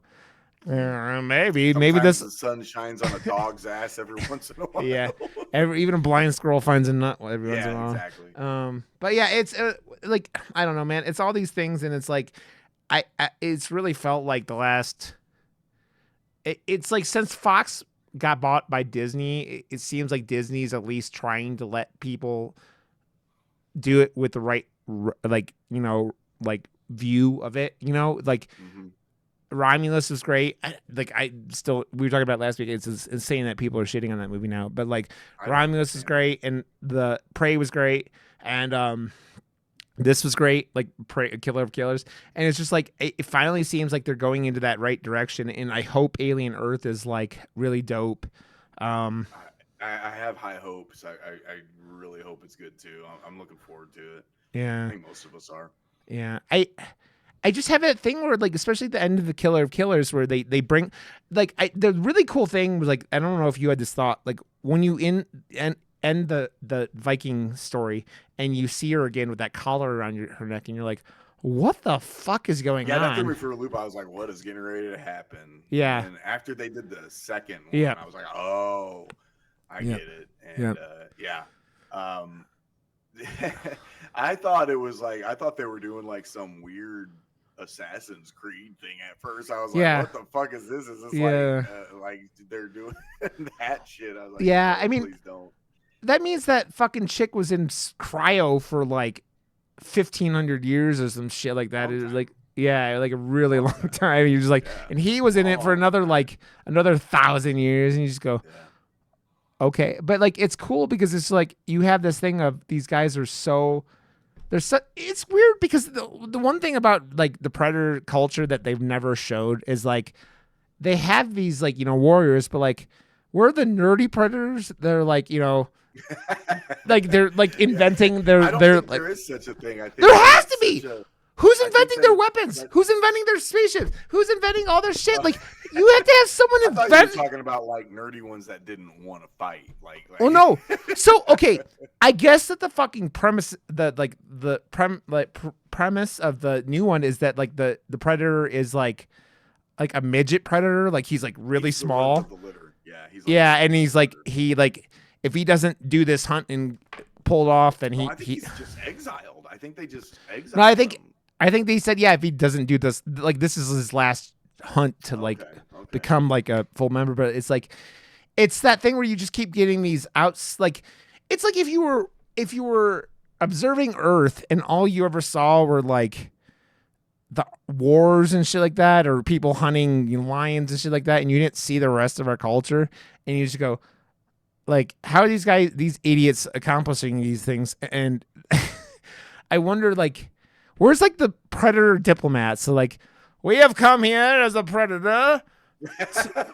maybe this. The sun shines on a dog's ass every once in a while. Yeah, even a blind squirrel finds a nut every once in a while. Exactly. But yeah, it's like, I don't know, man. It's all these things, and it's like, it's really felt like the last. It's like since Fox got bought by Disney, it seems like Disney's at least trying to let people do it with the right, like, you know, like view of it, you know, like. Mm-hmm. Romulus was great. We were talking about last week. It's insane that people are shitting on that movie now, but like Romulus is great, and the Prey was great, and this was great, like Prey, Killer of Killers, and it's just like it finally seems like they're going into that right direction, and I hope Alien Earth is like really dope. I have high hopes. I really hope it's good too. I'm looking forward to it. Yeah, I think most of us are. Yeah, I just have that thing where, like, especially at the end of the Killer of Killers, where they bring, like, the really cool thing was, like, I don't know if you had this thought, like, when you end the Viking story and you see her again with that collar around her neck, and you're like, what the fuck is going on? Yeah, that threw me for a loop. I was like, what is getting ready to happen? Yeah. And after they did the second one, I was like, oh, I get it. And I thought they were doing like some weird Assassin's Creed thing at first. I was like, what the fuck is this? Is this like they're doing that shit? I was like, I mean, please don't. That means that fucking chick was in cryo for like 1,500 years or some shit like that. It was like, like a really long time. You're just like, and he was in it for another 1,000 years, and you just go, okay, but like it's cool because it's like you have this thing of these guys are so they're so it's weird because the one thing about like the predator culture that they've never showed is like they have these like warriors, but like we're the nerdy predators. They're like like they're like inventing I don't their think like there is such a thing. I think there has that's to be. such a- Who's I think inventing their that- weapons? that- Who's inventing their spaceships? Who's inventing all their shit? Like you have to have someone I thought you invent. were talking about like nerdy ones that didn't want to fight. Like Well, no. So okay, I guess that the fucking premise, premise of the new one is that like the predator is like a midget predator, like he's like really he's the runt small. of the litter. Yeah, he's Yeah, and he's like predator. he like if he doesn't do this hunt and pull it off, then No, he I think he. he's just exiled. I think they just exiled. No, I think him. I think they said if he doesn't do this, like this is his last hunt to like Okay. become like a full member. But it's like it's that thing where you just keep getting these outs. Like it's like if you were observing Earth and all you ever saw were like the wars and shit like that, or people hunting lions and shit like that, and you didn't see the rest of our culture, and you just go like, how are these idiots accomplishing these things? And I wonder like, where's like the predator diplomat? So like, we have come here as a predator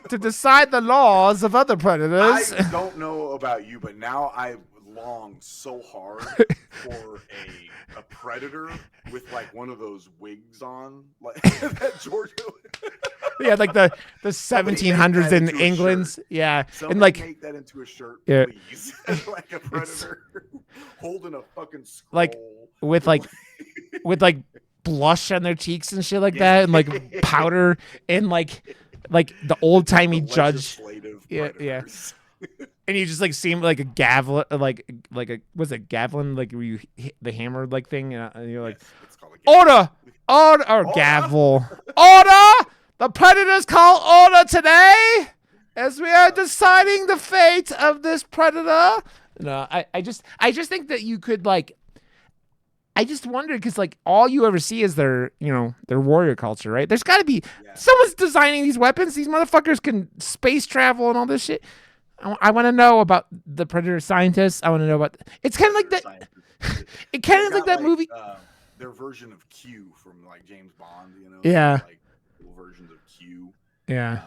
to decide the laws of other predators. I don't know about you, but now I long so hard for a predator with like one of those wigs on, like that Georgia. Yeah, like the Somebody 1700s make that in into a England. shirt. Yeah, Somebody and like make that into a shirt, Yeah. please. Like a predator holding a fucking scroll. Like, with like blush on their cheeks and shit like that, and like powder and like the old timey The judge. legislative Yeah, yeah. predators. And you just like see him like a gavel, like a was it gavelin, like where you hit the hammer like thing, and you're like, Yes, it's called a order, or gavel, order. The predators call order today, as we are deciding the fate of this predator. No, I just think that you could like. I just wondered because like all you ever see is their warrior culture, right? There's got to be Yeah. someone's designing these weapons. These motherfuckers can space travel and all this shit. I want to know about the predator scientists. I want to know about. It's kind of like that. Scientists. It kind of They like got, that movie. Their version of Q from like James Bond, Yeah. like little versions of Q. Yeah.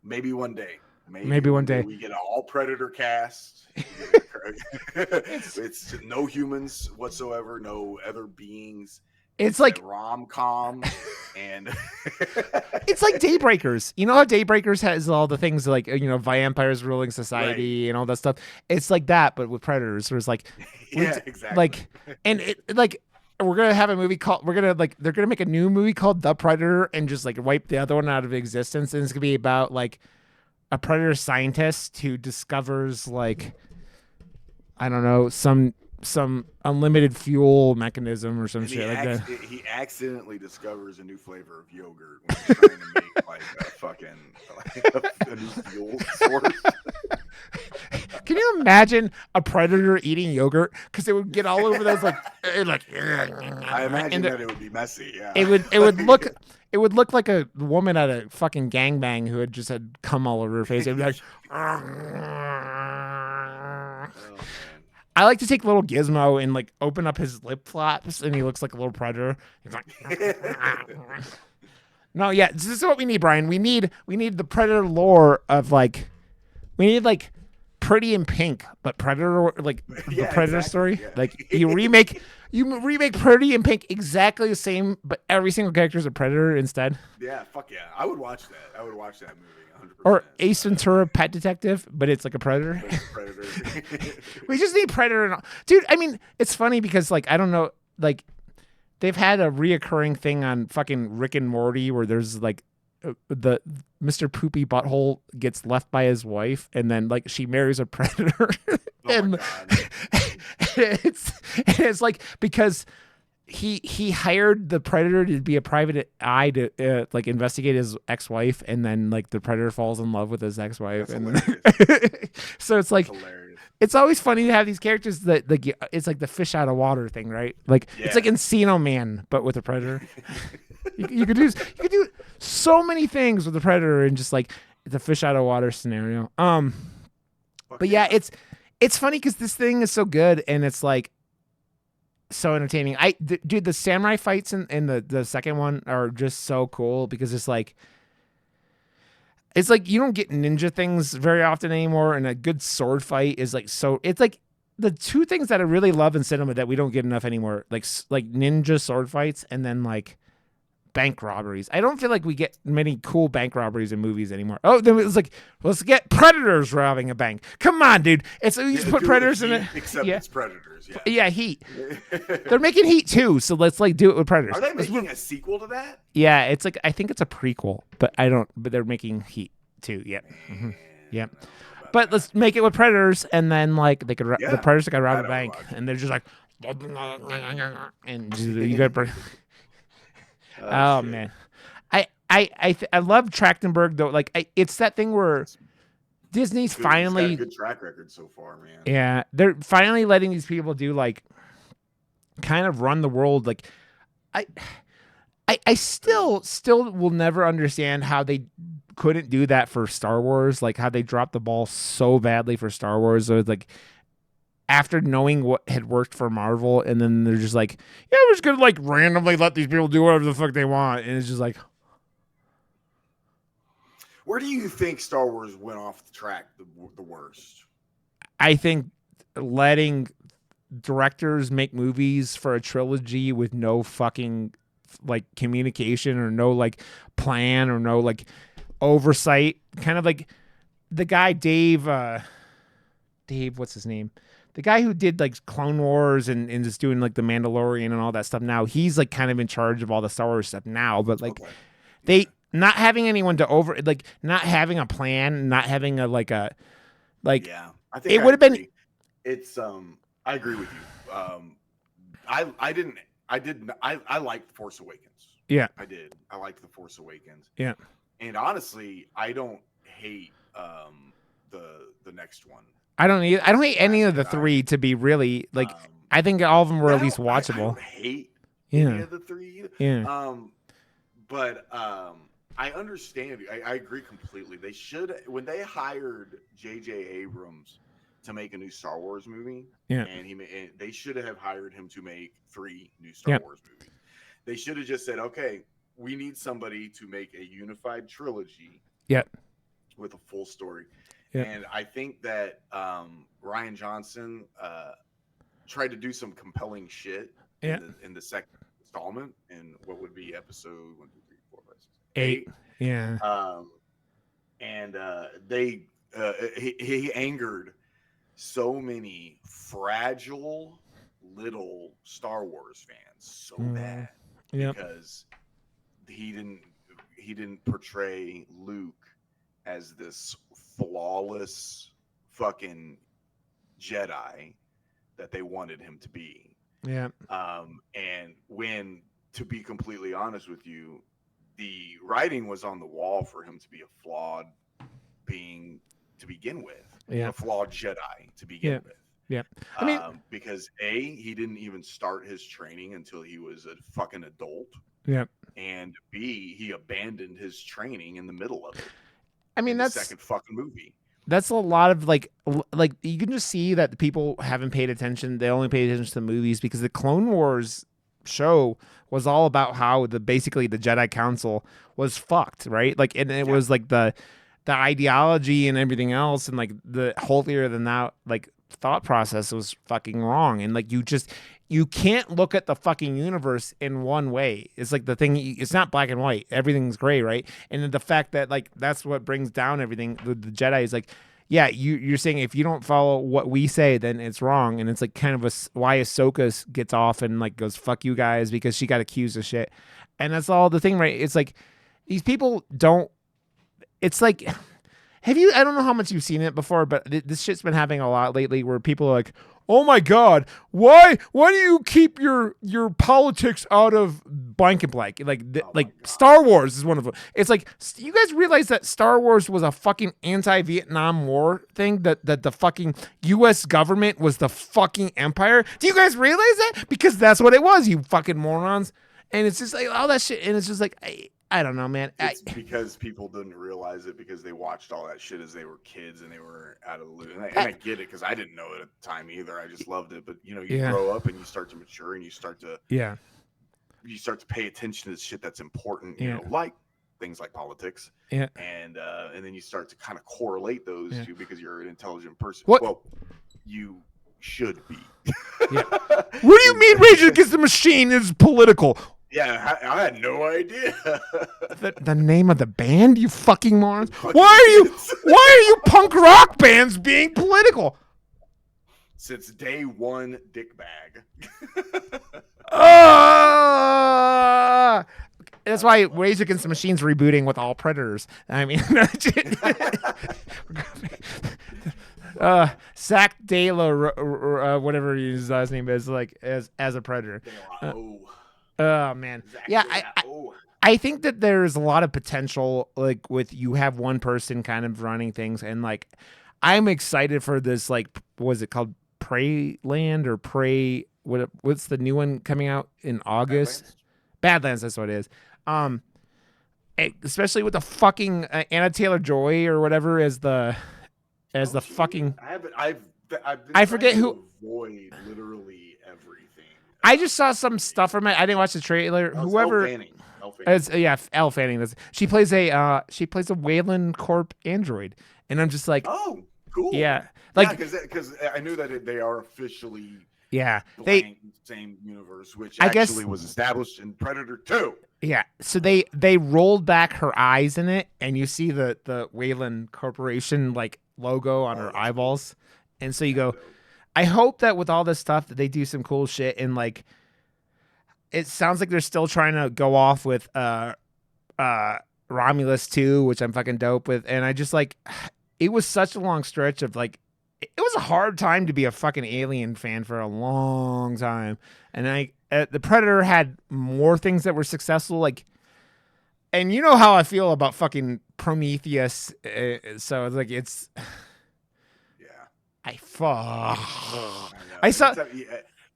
Maybe one day. Maybe one day. we get an all Predator cast. It's no humans whatsoever, no other beings. It's like rom-com and it's like Daybreakers. You know how Daybreakers has all the things like vampires ruling society and all that stuff. It's like that, but with predators. Where it's like, yeah, exactly. like, and it like we're gonna have a movie called they're gonna make a new movie called The Predator and just like wipe the other one out of existence, and it's gonna be about like a predator scientist who discovers like I don't know some unlimited fuel mechanism or some And shit like that. he accidentally discovers a new flavor of yogurt when he's trying to make like a fucking a new fuel source. Can you imagine a predator eating yogurt? Because it would get all over those like I imagine that it would be messy. Yeah, it would look like a woman at a fucking gangbang who had just had cum all over her face. It'd be like. Oh, man. I like to take little Gizmo and like open up his lip flaps, and he looks like a little predator. He's like, no, yeah, this is what we need, Brian. We need the predator lore of like, we need like Pretty in Pink, but predator like the Yeah, predator exactly, story. yeah. Like you remake Pretty in Pink exactly the same, but every single character is a predator instead. Yeah, fuck yeah, I would watch that. I would watch that movie. 100%. Or Ace Ventura: Pet Detective, but it's like a predator. Predator. We just need predator and all. Dude, I mean, it's funny because like I don't know, like they've had a reoccurring thing on fucking Rick and Morty where there's like the Mr. Poopy Butthole gets left by his wife and then like she marries a predator. Oh my God. it's like because he hired the predator to be a private eye to like investigate his ex-wife, and then like the predator falls in love with his ex-wife. That's And so it's like Hilarious. it's always funny to have these characters that like it's like the fish out of water thing, right? Like it's like Yeah. Encino Man but with a predator. you could do so many things with the predator and just like the fish out of water scenario. Fuck But yeah, it's funny because this thing is so good and it's like so entertaining. Dude, the samurai fights in the second one are just so cool because it's like you don't get ninja things very often anymore, and a good sword fight is like so. It's like the two things that I really love in cinema that we don't get enough anymore, like ninja sword fights, and then like bank robberies. I don't feel like we get many cool bank robberies in movies anymore. Oh, then it's like let's get Predators robbing a bank. Come on, dude. It's you just put Predators in it. Except it's Predators. Yeah. Yeah, Heat. They're making Heat too, so let's like do it with Predators. Are they making a sequel to that? Yeah, it's like I think it's a prequel, but but they're making Heat too. Yep. Mm-hmm. Yep. But let's make it with Predators, and then like they could the Predators could rob a bank, and they're just like, and you got. Oh man, I love Trachtenberg though. Like it's that thing where Disney's finally got a good track record so far, man. Yeah, they're finally letting these people do like kind of run the world. Like I still will never understand how they couldn't do that for Star Wars. Like how they dropped the ball so badly for Star Wars. So it's like after knowing what had worked for Marvel, and then they're just like, yeah, we're just gonna like randomly let these people do whatever the fuck they want, and it's just like, where do you think Star Wars went off the track the worst? I think letting directors make movies for a trilogy with no fucking like communication or no like plan or no like oversight, kind of like the guy Dave, what's his name? The guy who did like Clone Wars and is doing like the Mandalorian and all that stuff now, he's like kind of in charge of all the Star Wars stuff now. But like they not having anyone to like not having a plan, not having a like I think it would have been. It's I agree with you. I liked Force Awakens. Yeah, I did. I liked the Force Awakens. Yeah, and honestly, I don't hate the next one. I don't hate any of the three, to be really like. I think all of them were at least watchable. I don't hate any of the three either. Yeah. But I understand. I agree completely. They should, when they hired J.J. Abrams to make a new Star Wars movie, and they should have hired him to make 3 new Star Wars movies. They should have just said, okay, we need somebody to make a unified trilogy. With a full story. And I think that Rian Johnson tried to do some compelling shit in the second installment, in what would be episode 1, 2, 3, 4, 5, 6, 8. Yeah. And he angered so many fragile little Star Wars fans so bad because he didn't portray Luke as this flawless fucking Jedi that they wanted him to be. Yeah. And when, to be completely honest with you, the writing was on the wall for him to be a flawed being to begin with. A flawed Jedi to begin with. Yeah. I mean, because he didn't even start his training until he was a fucking adult. Yeah. And B, he abandoned his training in the middle of it. I mean, that's the second fucking movie. That's a lot of like you can just see that the people haven't paid attention. They only paid attention to the movies because the Clone Wars show was all about how basically the Jedi Council was fucked, right? Like, and it was like the ideology and everything else, and like the holier than thou like thought process was fucking wrong. And like you can't look at the fucking universe in one way. It's like the thing, it's not black and white. Everything's gray, right? And then the fact that like that's what brings down everything. The Jedi is like, yeah, you're saying if you don't follow what we say, then it's wrong. And it's like kind of why Ahsoka gets off and like goes, fuck you guys, because she got accused of shit. And that's all the thing, right? It's like these people don't, it's like, I don't know how much you've seen it before, but this shit's been happening a lot lately where people are like, oh my God, why do you keep your politics out of blank and blank? Like Star Wars is one of them. It's like, you guys realize that Star Wars was a fucking anti-Vietnam War thing? That the fucking U.S. government was the fucking empire? Do you guys realize that? Because that's what it was, you fucking morons. And it's just like all that shit. And it's just like, I don't know, man. It's because people didn't realize it because they watched all that shit as they were kids and they were out of the loop. And I get it because I didn't know it at the time either. I just loved it. But you know, you grow up and you start to mature and you start to pay attention to the shit that's important. You know, like things like politics. Yeah. And then you start to kind of correlate those two because you're an intelligent person. What? Well, you should be. Yeah. What do you mean Rage Against the Machine is political? Yeah, I had no idea. The name of the band, you fucking morons. Why are you punk rock bands being political? Since day one, dick bag. That's why Rage Against the Machine's rebooting with all Predators. I mean, Zach De La, whatever his last name is, like as a Predator. Oh man, yeah. I think that there's a lot of potential, like with you have one person kind of running things, and like I'm excited for this. Like, was it called Prey Land or Prey? What's the new one coming out in August? Badlands, that's what it is. Especially with the fucking Anna Taylor-Joy or whatever as the fucking. I forget who. Avoid literally everything. I just saw some stuff from it. I didn't watch the trailer. Whoever. Elle Fanning. She plays a Wayland Corp android, and I'm just like, oh, cool. Yeah, like because I knew that they are officially. Yeah, same universe, which actually was established in Predator 2. Yeah, so they rolled back her eyes in it, and you see the Wayland Corporation like logo on her eyeballs, and so you go. I hope that with all this stuff that they do some cool shit, and like it sounds like they're still trying to go off with Romulus 2, which I'm fucking dope with, and I just like it was such a long stretch of like. It was a hard time to be a fucking Alien fan for a long time. And the Predator had more things that were successful. Like, and you know how I feel about fucking Prometheus. So it's like, it's, yeah, I saw,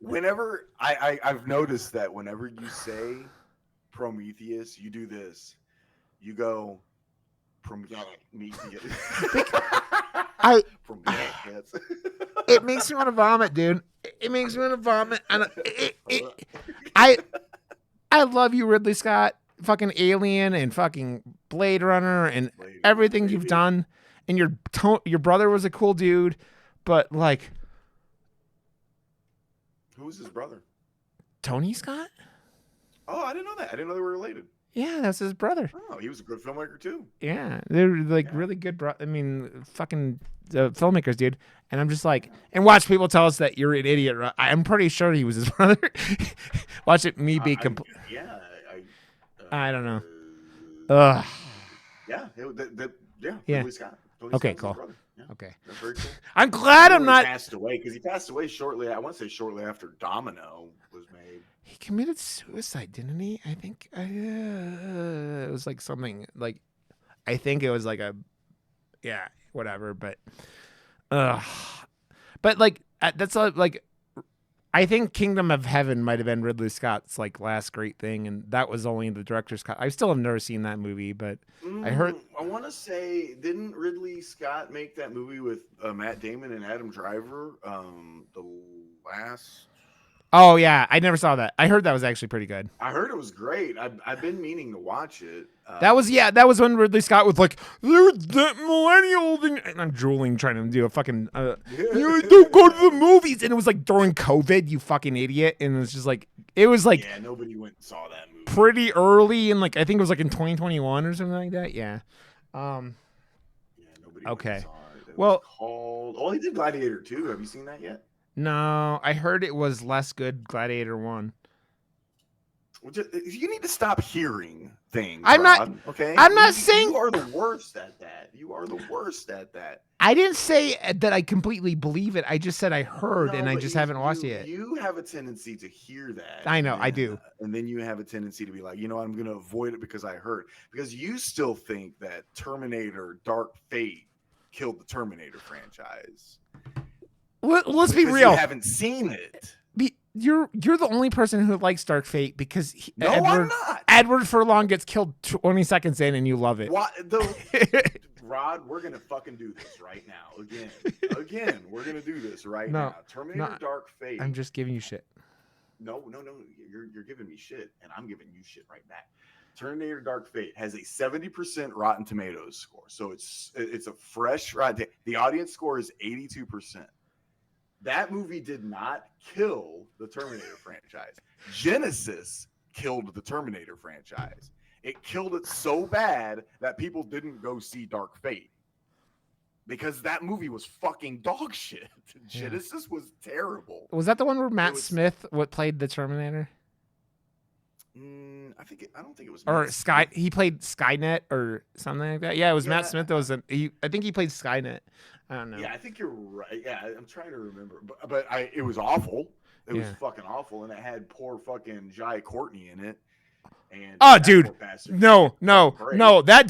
whenever I've noticed that whenever you say Prometheus, you do this, you go Prometheus. It makes me want to vomit, dude. It makes me want to vomit. And I love you, Ridley Scott. Fucking Alien and fucking Blade Runner and everything you've done. And your brother was a cool dude, but like, who was his brother? Tony Scott. Oh, I didn't know that. I didn't know they were related. Yeah, that's his brother. Oh, he was a good filmmaker too. Yeah, they're like really good. I mean, fucking filmmakers, dude. And I'm just like, and watch people tell us that you're an idiot. Right? I'm pretty sure he was his brother. Watch it, me be complete. I don't know. Yeah, Ridley Scott. Okay, cool. Yeah, okay, that's very cool. I'm glad I'm not. Passed away because he passed away shortly. I want to say shortly after Domino was made. He committed suicide, didn't he? I think it was like something like, I think it was like whatever. But like that's like, I think Kingdom of Heaven might have been Ridley Scott's like last great thing, and that was only the director's cut. I still have never seen that movie, but I heard. I want to say, didn't Ridley Scott make that movie with Matt Damon and Adam Driver? The last. Oh yeah, I never saw that. I heard that was actually pretty good. I heard it was great. I've been meaning to watch it. That was when Ridley Scott was like, "There's that millennial thing," and I'm drooling trying to do a fucking. You don't go to the movies, and it was like during COVID, you fucking idiot, and it was just like yeah, nobody went and saw that movie. Pretty early, and like I think it was like in 2021 or something like that. Yeah. Yeah, nobody. Okay. Went and saw it. It was called. Oh, he did Gladiator 2. Have you seen that yet? No, I heard it was less good. Gladiator 1. You need to stop hearing things. I'm Rod, not. Okay. I'm not saying you are the worst at that. You are the worst at that. I didn't say that I completely believe it. I just said I heard, and I just haven't watched it yet. You have a tendency to hear that. I know, I do. And then you have a tendency to be like, I'm going to avoid it because I heard. Because you still think that Terminator Dark Fate killed the Terminator franchise. Let's be real. You haven't seen it. You're the only person who likes Dark Fate because No, I'm not. Edward Furlong gets killed 20 seconds in and you love it. What Rod, we're gonna fucking do this right now. Again, we're gonna do this right now. Terminator Dark Fate. I'm just giving you shit. No. You're giving me shit, and I'm giving you shit right back. Terminator Dark Fate has a 70% Rotten Tomatoes score, so it's a fresh Rotten. The audience score is 82%. That movie did not kill the Terminator franchise. Genesis killed the Terminator franchise. It killed it so bad that people didn't go see Dark Fate because that movie was fucking dog shit. Genesis was terrible. Was that the one where Matt Smith played the Terminator? I don't think it was. Or he played Skynet or something like that. Yeah, it was Matt Smith. That was I think he played Skynet. I don't know. Yeah, I think you're right. Yeah, I'm trying to remember, but it was awful. It was fucking awful, and it had poor fucking Jai Courtney in it. And dude, no, that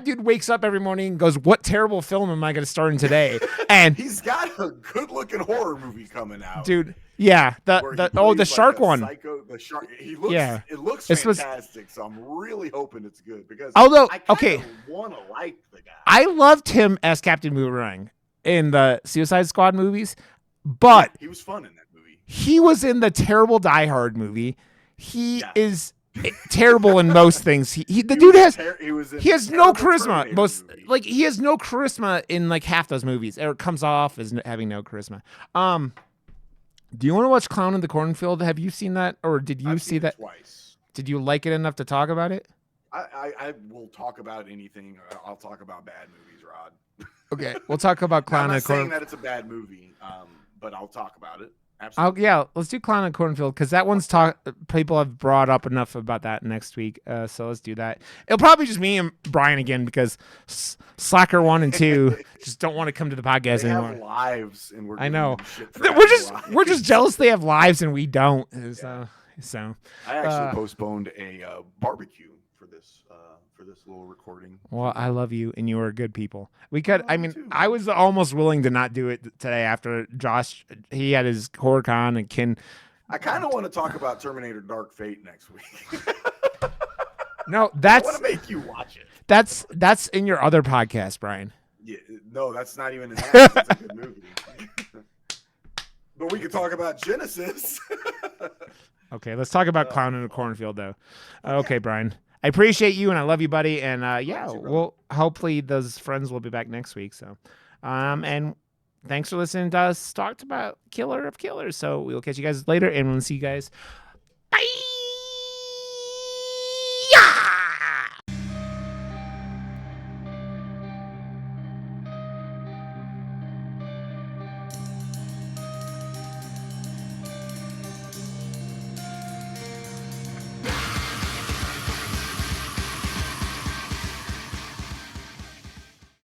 dude wakes up every morning and goes, "What terrible film am I going to star in today?" And he's got a good-looking horror movie coming out, dude. Yeah, the shark one. The shark. It looks fantastic. So I'm really hoping it's good because I want to like the guy. I loved him as Captain Boomerang in the Suicide Squad movies, but he was fun in that movie. He was in the terrible Die Hard movie. He is terrible in most things. He has no charisma. He has no charisma in like half those movies. Or it comes off as having no charisma. Do you want to watch Clown in the Cornfield? Have you seen that, or did you see that twice? Did you like it enough to talk about it? I will talk about anything. I'll talk about bad movies, Rod. Okay, we'll talk about Clown in the Cornfield. I'm not saying that it's a bad movie, but I'll talk about it. Absolutely. Let's do Clown in the Cornfield because that one's people have brought up enough about that next week. So let's do that. It'll probably just me and Brian again because Slacker 1 and 2 just don't want to come to the podcast anymore. They have lives, and I know. We're just jealous they have lives and we don't. So I actually postponed a barbecue for this little recording. Well, I love you, and you are good people. I was almost willing to not do it today after Josh. He had his HorrorCon and Ken. I kind of want to talk about Terminator Dark Fate next week. No, I want to make you watch it. That's in your other podcast, Brian. Yeah, no, that's not even in that. It's a good movie. But we could talk about Genesis. Okay, let's talk about Clown in the Cornfield, though. Okay, Brian. I appreciate you and I love you, buddy. And we'll hopefully those friends will be back next week. So, and thanks for listening to us talk about Killer of Killers. So we'll catch you guys later and we'll see you guys. Bye.